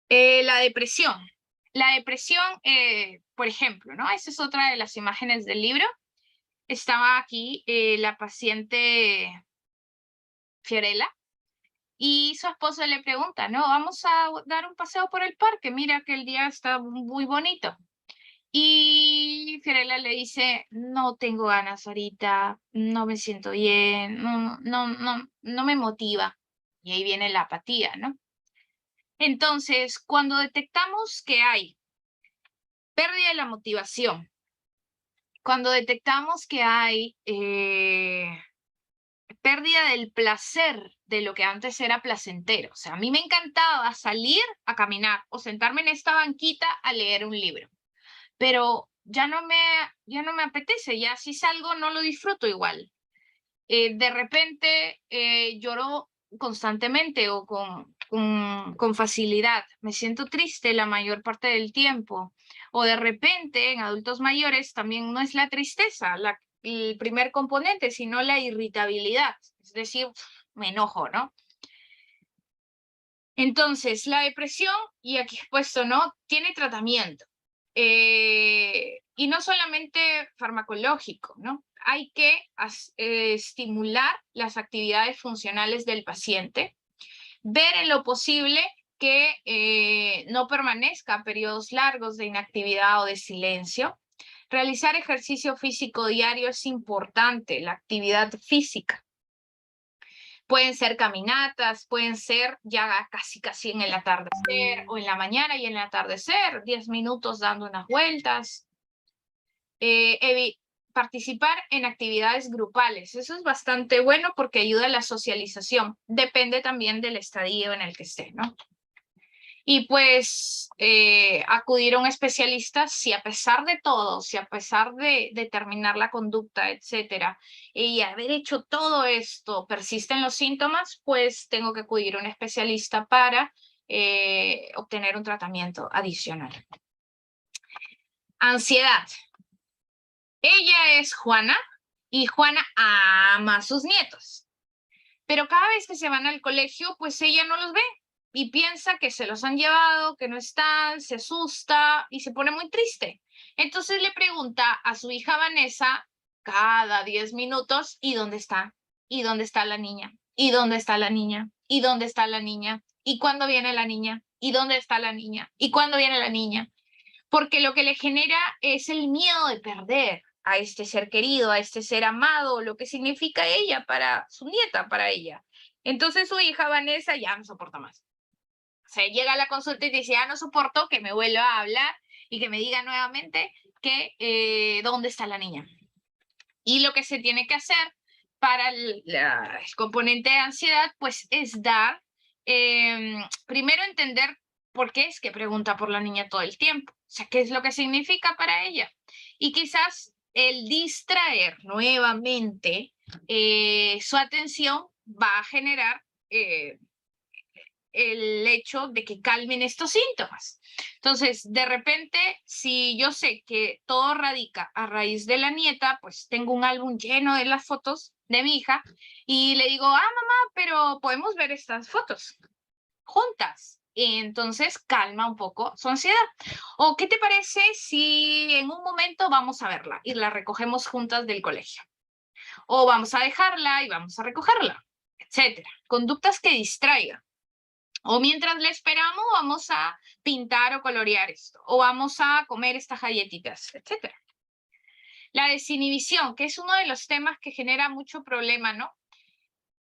La depresión. La depresión, por ejemplo, ¿no? Esa es otra de las imágenes del libro. Estaba aquí la paciente Fiorella y su esposo le pregunta, no, vamos a dar un paseo por el parque, mira que el día está muy bonito. Y Fiorella le dice, no tengo ganas ahorita, no me siento bien, no me motiva. Y ahí viene la apatía, ¿no? Entonces, cuando detectamos que hay pérdida de la motivación, cuando detectamos que hay pérdida del placer de lo que antes era placentero, o sea, a mí me encantaba salir a caminar o sentarme en esta banquita a leer un libro, pero ya no me apetece, ya si salgo no lo disfruto igual. De repente lloro constantemente o con facilidad, me siento triste la mayor parte del tiempo, o de repente en adultos mayores también no es la tristeza el primer componente, sino la irritabilidad, es decir, me enojo, ¿no? Entonces, la depresión, y aquí he puesto, ¿no? Tiene tratamiento. Y no solamente farmacológico, ¿no? Hay que estimular las actividades funcionales del paciente, ver en lo posible que no permanezca periodos largos de inactividad o de silencio. Realizar ejercicio físico diario es importante, la actividad física. Pueden ser caminatas, pueden ser ya casi en el atardecer o en la mañana y en el atardecer, 10 minutos dando unas vueltas. Participar en actividades grupales, eso es bastante bueno porque ayuda a la socialización, depende también del estadio en el que esté, ¿no? Y pues acudir a un especialista si a pesar de todo, si a pesar de determinar la conducta, etcétera, y haber hecho todo esto, persisten los síntomas, pues tengo que acudir a un especialista para obtener un tratamiento adicional. Ansiedad. Ella es Juana y Juana ama a sus nietos, pero cada vez que se van al colegio, pues ella no los ve. Y piensa que se los han llevado, que no están, se asusta y se pone muy triste. Entonces le pregunta a su hija Vanessa cada 10 minutos, ¿y dónde está? ¿Y dónde está la niña? ¿Y dónde está la niña? ¿Y dónde está la niña? ¿Y cuándo viene la niña? ¿Y dónde está la niña? ¿Y cuándo viene la niña? Porque lo que le genera es el miedo de perder a este ser querido, a este ser amado, lo que significa ella para su nieta, para ella. Entonces su hija Vanessa ya no soporta más. Se llega a la consulta y dice, ya no soporto que me vuelva a hablar y que me diga nuevamente que dónde está la niña. Y lo que se tiene que hacer para el componente de ansiedad, pues es dar, primero entender por qué es que pregunta por la niña todo el tiempo. O sea, qué es lo que significa para ella. Y quizás el distraer nuevamente su atención va a generar el hecho de que calmen estos síntomas. Entonces, de repente, si yo sé que todo radica a raíz de la nieta, pues tengo un álbum lleno de las fotos de mi hija y le digo, mamá, pero podemos ver estas fotos juntas. Y entonces calma un poco su ansiedad. ¿O qué te parece si en un momento vamos a verla y la recogemos juntas del colegio? O vamos a dejarla y vamos a recogerla, etcétera. Conductas que distraigan. O mientras le esperamos, vamos a pintar o colorear esto. O vamos a comer estas galletitas, etcétera. La desinhibición, que es uno de los temas que genera mucho problema, ¿no?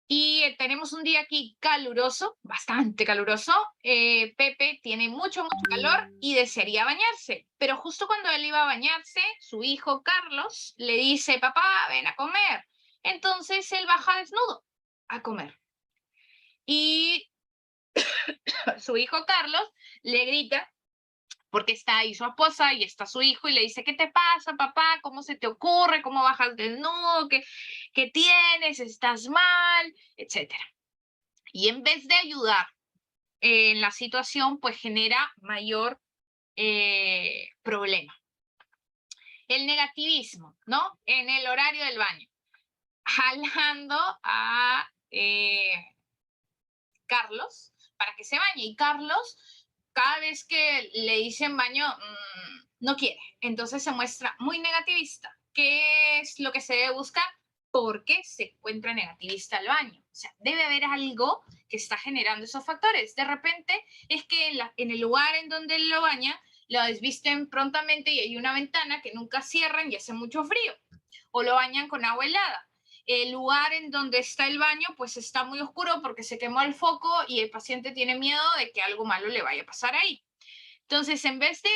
Y tenemos un día aquí caluroso, bastante caluroso. Pepe tiene mucho calor y desearía bañarse. Pero justo cuando él iba a bañarse, su hijo Carlos le dice, papá, ven a comer. Entonces él baja desnudo a comer. Y su hijo Carlos le grita, porque está ahí su esposa y está su hijo, y le dice, ¿qué te pasa, papá? ¿Cómo se te ocurre? ¿Cómo bajas desnudo? ¿Qué tienes? ¿Estás mal? Etcétera. Y en vez de ayudar en la situación, pues genera mayor problema. El negativismo, ¿no? En el horario del baño. Jalando a Carlos para que se bañe. Y Carlos, cada vez que le dicen baño, no quiere. Entonces se muestra muy negativista. ¿Qué es lo que se debe buscar? ¿Por qué se encuentra negativista el baño? O sea, debe haber algo que está generando esos factores. De repente es que en el lugar en donde él lo baña, lo desvisten prontamente y hay una ventana que nunca cierran y hace mucho frío. O lo bañan con agua helada. El lugar en donde está el baño pues está muy oscuro porque se quemó el foco y el paciente tiene miedo de que algo malo le vaya a pasar ahí. Entonces, en vez de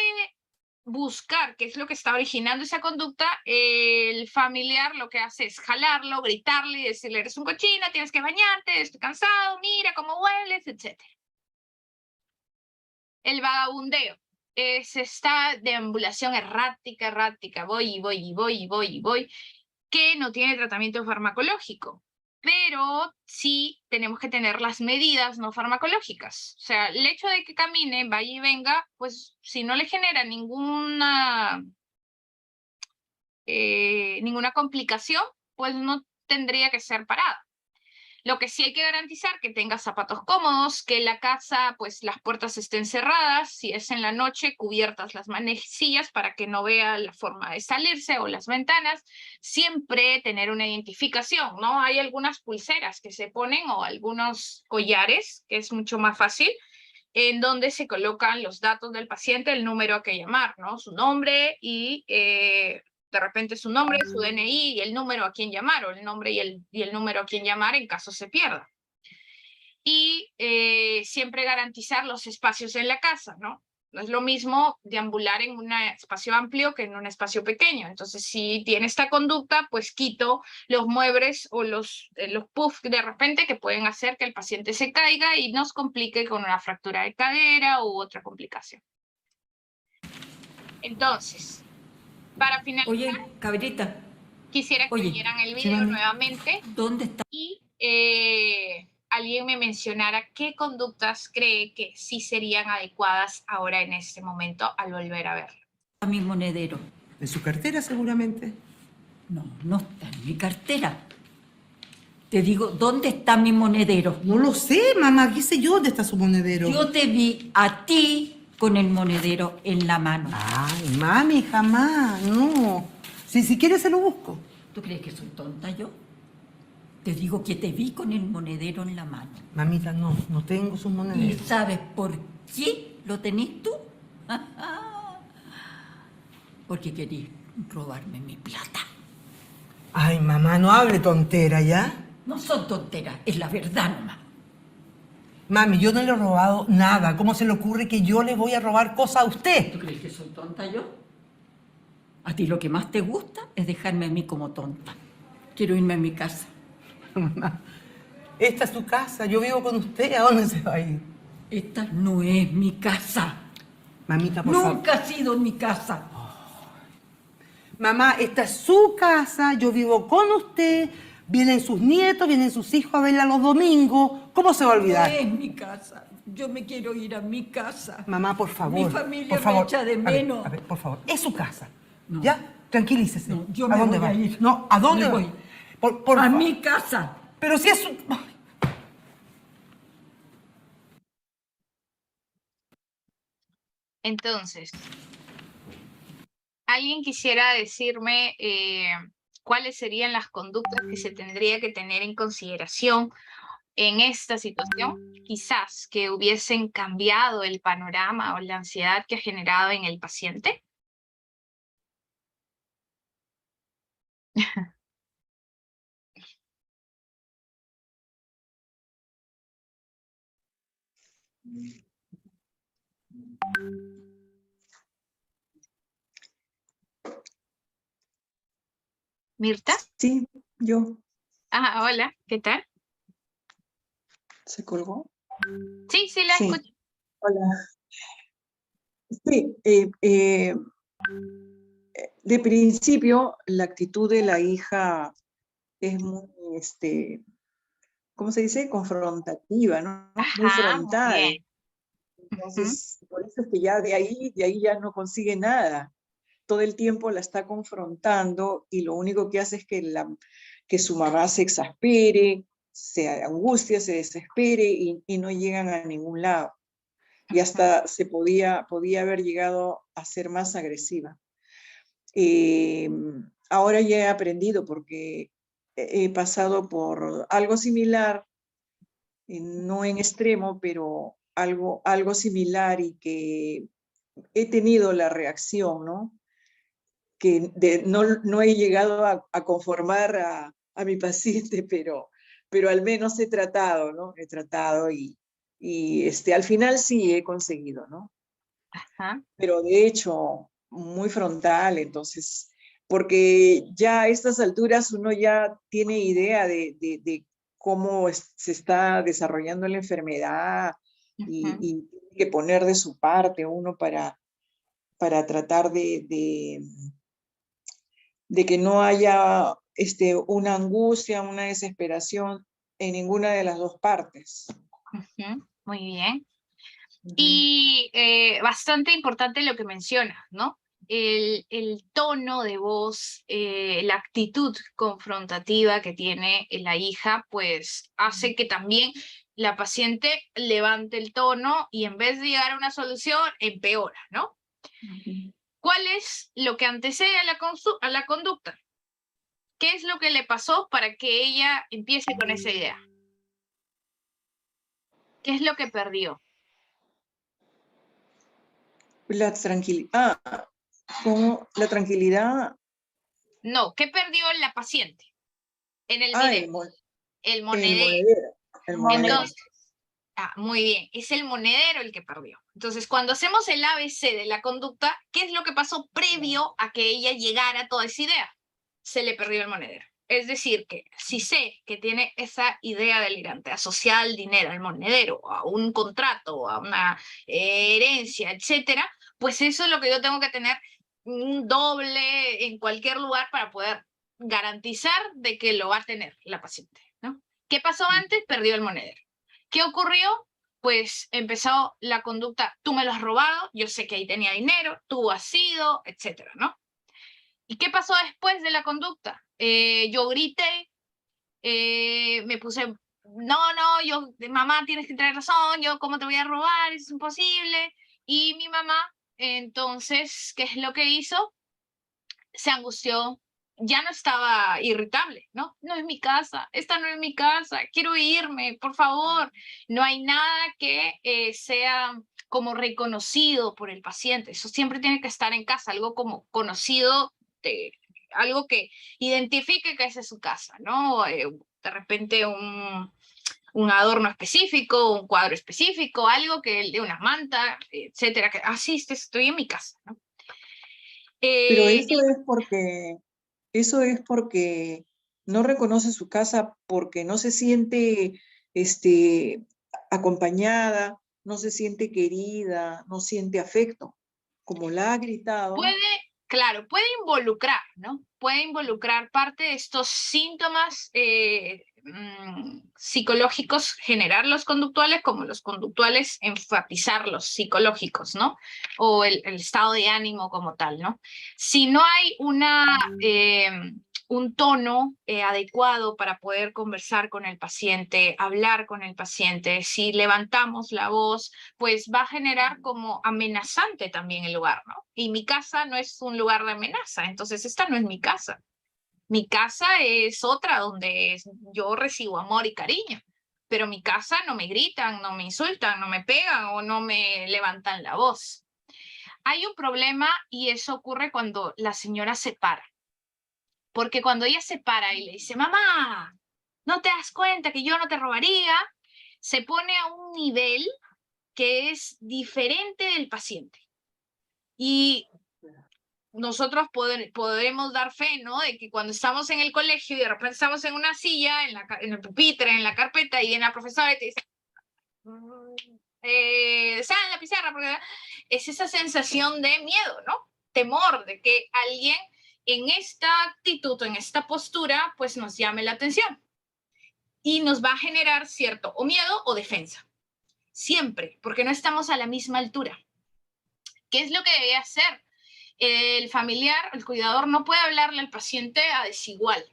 buscar qué es lo que está originando esa conducta, el familiar lo que hace es jalarlo, gritarle y decirle, eres un cochino, tienes que bañarte, estoy cansado, mira cómo hueles, etc. El vagabundeo es esta deambulación errática, voy, que no tiene tratamiento farmacológico, pero sí tenemos que tener las medidas no farmacológicas. O sea, el hecho de que camine, vaya y venga, pues si no le genera ninguna complicación, pues no tendría que ser parada. Lo que sí hay que garantizar que tenga zapatos cómodos, que la casa, pues las puertas estén cerradas, si es en la noche, cubiertas las manecillas para que no vea la forma de salirse o las ventanas. Siempre tener una identificación, ¿no? Hay algunas pulseras que se ponen o algunos collares, que es mucho más fácil, en donde se colocan los datos del paciente, el número a que llamar, ¿no? Su nombre y de repente su nombre, su DNI y el número a quien llamar, o el nombre y el número a quien llamar en caso se pierda. Y siempre garantizar los espacios en la casa, ¿no? No es lo mismo deambular en un espacio amplio que en un espacio pequeño. Entonces, si tiene esta conducta, pues quito los muebles o los puffs de repente que pueden hacer que el paciente se caiga y nos complique con una fractura de cadera u otra complicación. Entonces, para finalizar, Oye, cabrita, quisiera que vieran el video nuevamente. ¿dónde está Y alguien me mencionara qué conductas cree que sí serían adecuadas ahora en este momento al volver a verlo. mi monedero? ¿En su cartera seguramente? No, no está en mi cartera. Te digo, ¿dónde está mi monedero? No lo sé, mamá. ¿Qué sé yo dónde está su monedero? Yo te vi a ti con el monedero en la mano. Ay, mami, jamás. No. Si quieres se lo busco. ¿Tú crees que soy tonta yo? Te digo que te vi con el monedero en la mano. Mamita, no tengo sus ¿Y monederos. sabes por qué lo tenés tú? Porque querías robarme mi plata. Ay, mamá, no hable tontera, ¿ya? No son tonteras, es la verdad nomás. Mami, yo no le he robado nada. ¿Cómo se le ocurre que yo le voy a robar cosas a usted? ¿Tú crees que soy tonta yo? A ti lo que más te gusta es dejarme a mí como tonta. Quiero irme a mi casa. Mamá, esta es su casa. Yo vivo con usted. ¿A dónde se va a ir? Esta no es mi casa. Mamita, por favor. Nunca ha sido mi casa. Mamá, esta es su casa. Yo vivo con usted. Vienen sus nietos, vienen sus hijos a verla los domingos. ¿Cómo se va a olvidar? Es mi casa. Yo me quiero ir a mi casa. Mamá, por favor. Mi familia por favor. me echa de A ver, menos. a ver, por favor. Es su casa. No. ¿Ya? Tranquilícese. No, yo ¿A me dónde voy va? a ir. No, ¿a dónde Me va? voy. Por A favor. mi casa. Pero si es su... Entonces, ¿alguien quisiera decirme cuáles serían las conductas que se tendría que tener en consideración en esta situación? Quizás que hubiesen cambiado el panorama o la ansiedad que ha generado en el paciente. Mirta. Sí, yo. Ah, hola, ¿qué tal? ¿Se colgó? Sí, sí, la Sí. escucho. Hola. Sí, de principio la actitud de la hija es muy, ¿cómo se dice? Confrontativa, ¿no? Muy Ajá, muy bien. frontal. Entonces, por eso es que ya de ahí ya no consigue nada. Todo el tiempo la está confrontando y lo único que hace es que su mamá se exaspere, se angustia, se desespere y no llegan a ningún lado. Y hasta se podía haber llegado a ser más agresiva. Ahora ya he aprendido porque he pasado por algo similar, no en extremo, pero algo similar y que he tenido la reacción, ¿no? Que no he llegado a conformar a mi paciente, pero al menos he tratado, ¿no? He tratado y al final sí he conseguido, ¿no? Ajá. Pero de hecho, muy frontal, entonces, porque ya a estas alturas uno ya tiene idea de cómo se está desarrollando la enfermedad y tiene que poner de su parte uno para tratar de que no haya una angustia, una desesperación en ninguna de las dos partes. Muy bien. Y bastante importante lo que mencionas, ¿no? El tono de voz, la actitud confrontativa que tiene la hija, pues hace que también la paciente levante el tono y en vez de llegar a una solución, empeora, ¿no? ¿Cuál es lo que antecede a la conducta? ¿Qué es lo que le pasó para que ella empiece con esa idea? ¿Qué es lo que perdió? La tranquilidad, ¿cómo? La tranquilidad. No, ¿qué perdió la paciente en el Ah, video? El el monedero. monedero. El monedero. Entonces, muy bien, es el monedero el que perdió. Entonces, cuando hacemos el ABC de la conducta, ¿qué es lo que pasó previo a que ella llegara a toda esa idea? Se le perdió el monedero. Es decir, que si sé que tiene esa idea delirante asociada al dinero, al monedero, a un contrato, a una herencia, etcétera, pues eso es lo que yo tengo que tener un doble en cualquier lugar para poder garantizar de que lo va a tener la paciente, ¿no? ¿Qué pasó antes? Perdió el monedero. ¿Qué ocurrió? Pues empezó la conducta, tú me lo has robado, yo sé que ahí tenía dinero, tú has sido, etcétera, ¿no? ¿Y qué pasó después de la conducta? Yo grité, me puse, mamá, tienes que tener razón, yo, ¿cómo te voy a robar? Es imposible. Y mi mamá, entonces, ¿qué es lo que hizo? Se angustió, ya no estaba irritable, ¿no? No es mi casa, esta no es mi casa, quiero irme, por favor. No hay nada que sea como reconocido por el paciente, eso siempre tiene que estar en casa, algo como conocido, algo que identifique que esa es su casa, ¿no? De repente un adorno específico, un cuadro específico, algo que de una manta, etcétera, que así estoy en mi casa, ¿no? Pero eso es porque no reconoce su casa, porque no se siente acompañada, no se siente querida, no siente afecto. Como la ha gritado. Claro, puede involucrar, ¿no? Puede involucrar parte de estos síntomas psicológicos generar los conductuales, como los conductuales enfatizar los psicológicos, ¿no? O el estado de ánimo como tal, ¿no? Si no hay un tono adecuado para poder conversar con el paciente, hablar con el paciente, si levantamos la voz, pues va a generar como amenazante también el lugar, ¿no? Y mi casa no es un lugar de amenaza, entonces esta no es mi casa. Mi casa es otra donde yo recibo amor y cariño, pero mi casa no me gritan, no me insultan, no me pegan o no me levantan la voz. Hay un problema y eso ocurre cuando la señora se para. Porque cuando ella se para y le dice, mamá, ¿no te das cuenta que yo no te robaría? Se pone a un nivel que es diferente del paciente. Y nosotros podremos dar fe, ¿no? De que cuando estamos en el colegio y de repente estamos en una silla, en el pupitre, en la carpeta, y viene la profesora y te dice, sal en la pizarra, porque es esa sensación de miedo, ¿no? Temor de que alguien en esta actitud, en esta postura, pues nos llame la atención. Y nos va a generar cierto o miedo o defensa. Siempre, porque no estamos a la misma altura. ¿Qué es lo que debe hacer? El familiar, el cuidador, no puede hablarle al paciente a desigual.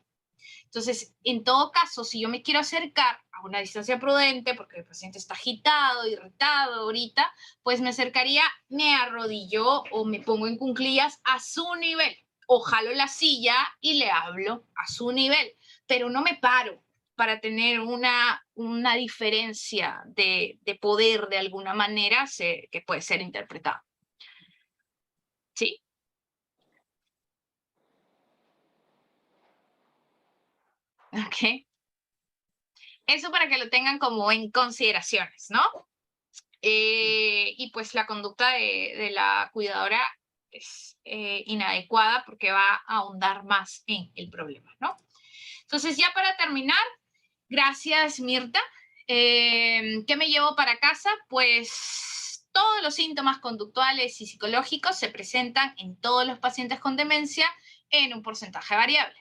Entonces, en todo caso, si yo me quiero acercar a una distancia prudente, porque el paciente está agitado, irritado ahorita, pues me acercaría, me arrodillo o me pongo en cuclillas a su nivel, o jalo la silla y le hablo a su nivel, pero no me paro para tener una diferencia de poder de alguna manera que puede ser interpretada. ¿Sí? Ok. Eso para que lo tengan como en consideraciones, ¿no? Y pues la conducta de la cuidadora es inadecuada porque va a ahondar más en el problema, ¿no? Entonces, ya para terminar, gracias, Mirta. ¿Qué me llevo para casa? Pues todos los síntomas conductuales y psicológicos se presentan en todos los pacientes con demencia en un porcentaje variable.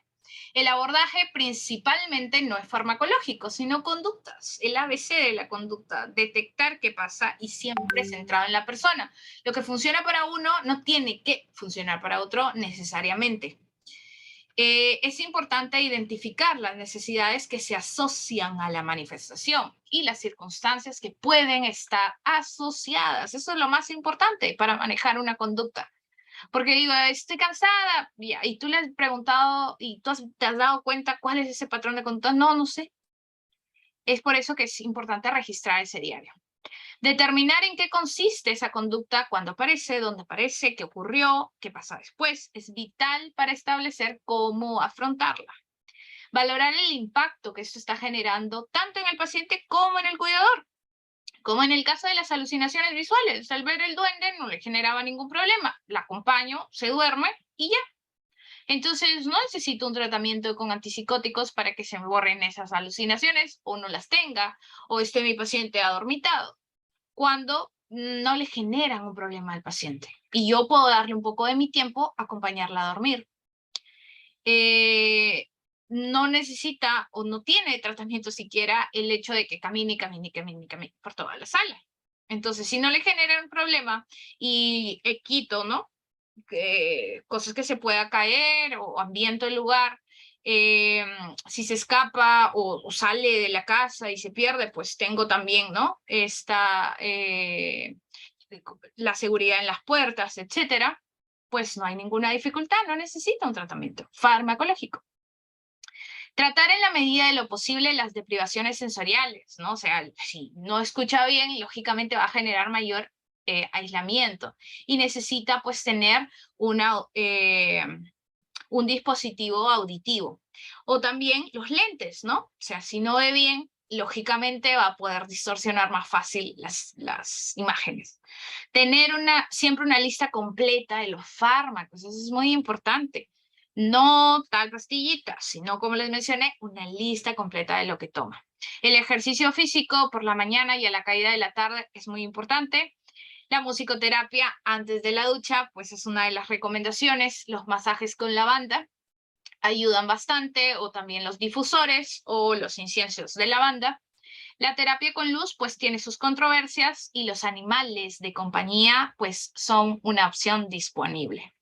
El abordaje principalmente no es farmacológico, sino conductas. El ABC de la conducta, detectar qué pasa y siempre centrado en la persona. Lo que funciona para uno no tiene que funcionar para otro necesariamente. Es importante identificar las necesidades que se asocian a la manifestación y las circunstancias que pueden estar asociadas. Eso es lo más importante para manejar una conducta. Porque digo, estoy cansada, y tú le has preguntado y te has dado cuenta cuál es ese patrón de conducta. No, no sé. Es por eso que es importante registrar ese diario. Determinar en qué consiste esa conducta, cuándo aparece, dónde aparece, qué ocurrió, qué pasa después, es vital para establecer cómo afrontarla. Valorar el impacto que esto está generando tanto en el paciente como en el cuidador. Como en el caso de las alucinaciones visuales, al ver el duende no le generaba ningún problema, la acompaño, se duerme y ya. Entonces no necesito un tratamiento con antipsicóticos para que se me borren esas alucinaciones o no las tenga o esté mi paciente adormitado, cuando no le generan un problema al paciente. Y yo puedo darle un poco de mi tiempo, acompañarla a dormir. No necesita o no tiene tratamiento siquiera el hecho de que camine por toda la sala. Entonces, si no le genera un problema y quito, ¿no? Cosas que se pueda caer o ambiento el lugar, si se escapa o sale de la casa y se pierde, pues tengo también, ¿no? La seguridad en las puertas, etcétera, pues no hay ninguna dificultad, no necesita un tratamiento farmacológico. Tratar en la medida de lo posible las deprivaciones sensoriales, ¿no? O sea, si no escucha bien, lógicamente va a generar mayor aislamiento y necesita pues tener un dispositivo auditivo. O también los lentes, ¿no? O sea, si no ve bien, lógicamente va a poder distorsionar más fácil las imágenes. Tener siempre una lista completa de los fármacos, eso es muy importante. No tal pastillita, sino, como les mencioné, una lista completa de lo que toma. El ejercicio físico por la mañana y a la caída de la tarde es muy importante. La musicoterapia antes de la ducha, pues es una de las recomendaciones. Los masajes con lavanda ayudan bastante, o también los difusores o los inciensos de lavanda. La terapia con luz pues tiene sus controversias y los animales de compañía pues son una opción disponible.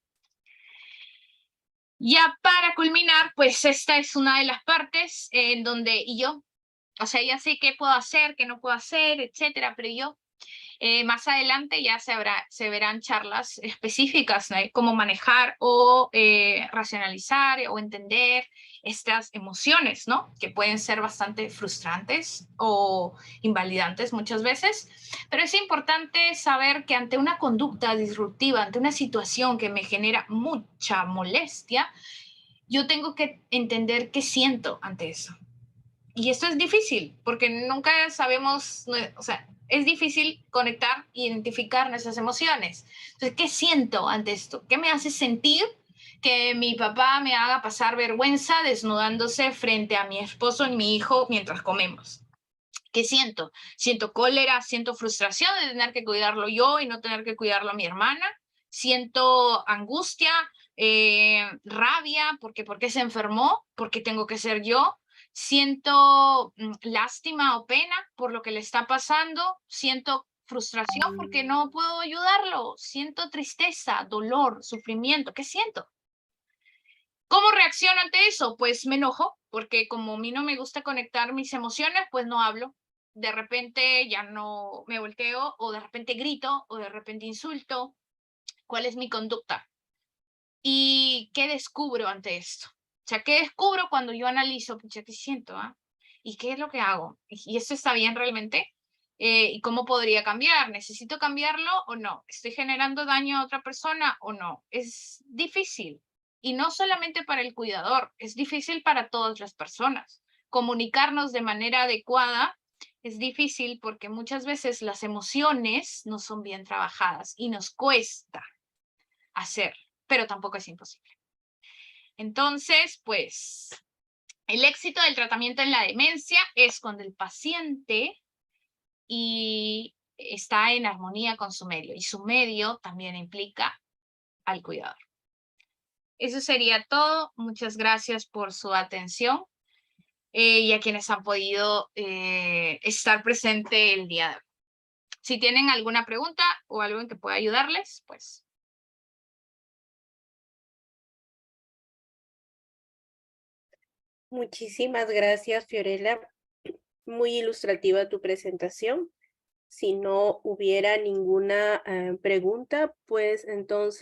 Ya para culminar, pues esta es una de las partes en donde o sea, ya sé qué puedo hacer, qué no puedo hacer, etcétera, pero más adelante ya se verán charlas específicas, ¿no? Cómo manejar o racionalizar o entender estas emociones, ¿no? Que pueden ser bastante frustrantes o invalidantes muchas veces, pero es importante saber que ante una conducta disruptiva, ante una situación que me genera mucha molestia, yo tengo que entender qué siento ante eso. Y esto es difícil, porque nunca sabemos, o sea, es difícil conectar e identificar nuestras emociones. Entonces, ¿qué siento ante esto? ¿Qué me hace sentir que mi papá me haga pasar vergüenza desnudándose frente a mi esposo y mi hijo mientras comemos? ¿Qué siento? Siento cólera, siento frustración de tener que cuidarlo yo y no tener que cuidarlo a mi hermana. Siento angustia, rabia, ¿por qué se enfermó? ¿Por qué tengo que ser yo? Siento lástima o pena por lo que le está pasando. Siento frustración porque no puedo ayudarlo. Siento tristeza, dolor, sufrimiento. ¿Qué siento? ¿Cómo reacciono ante eso? Pues me enojo, porque como a mí no me gusta conectar mis emociones, pues no hablo. De repente ya no me volteo, o de repente grito, o de repente insulto. ¿Cuál es mi conducta? ¿Y qué descubro ante esto? O sea, ¿qué descubro cuando yo analizo, pucha, qué siento, ah? ¿Y qué es lo que hago? ¿Y esto está bien realmente? ¿Y cómo podría cambiar? ¿Necesito cambiarlo o no? ¿Estoy generando daño a otra persona o no? Es difícil. Y no solamente para el cuidador, es difícil para todas las personas. Comunicarnos de manera adecuada es difícil porque muchas veces las emociones no son bien trabajadas y nos cuesta hacer, pero tampoco es imposible. Entonces, pues, el éxito del tratamiento en la demencia es cuando el paciente está en armonía con su medio, y su medio también implica al cuidador. Eso sería todo. Muchas gracias por su atención y a quienes han podido estar presente el día de hoy. Si tienen alguna pregunta o algo en que pueda ayudarles, pues. Muchísimas gracias, Fiorella. Muy ilustrativa tu presentación. Si no hubiera ninguna pregunta, pues entonces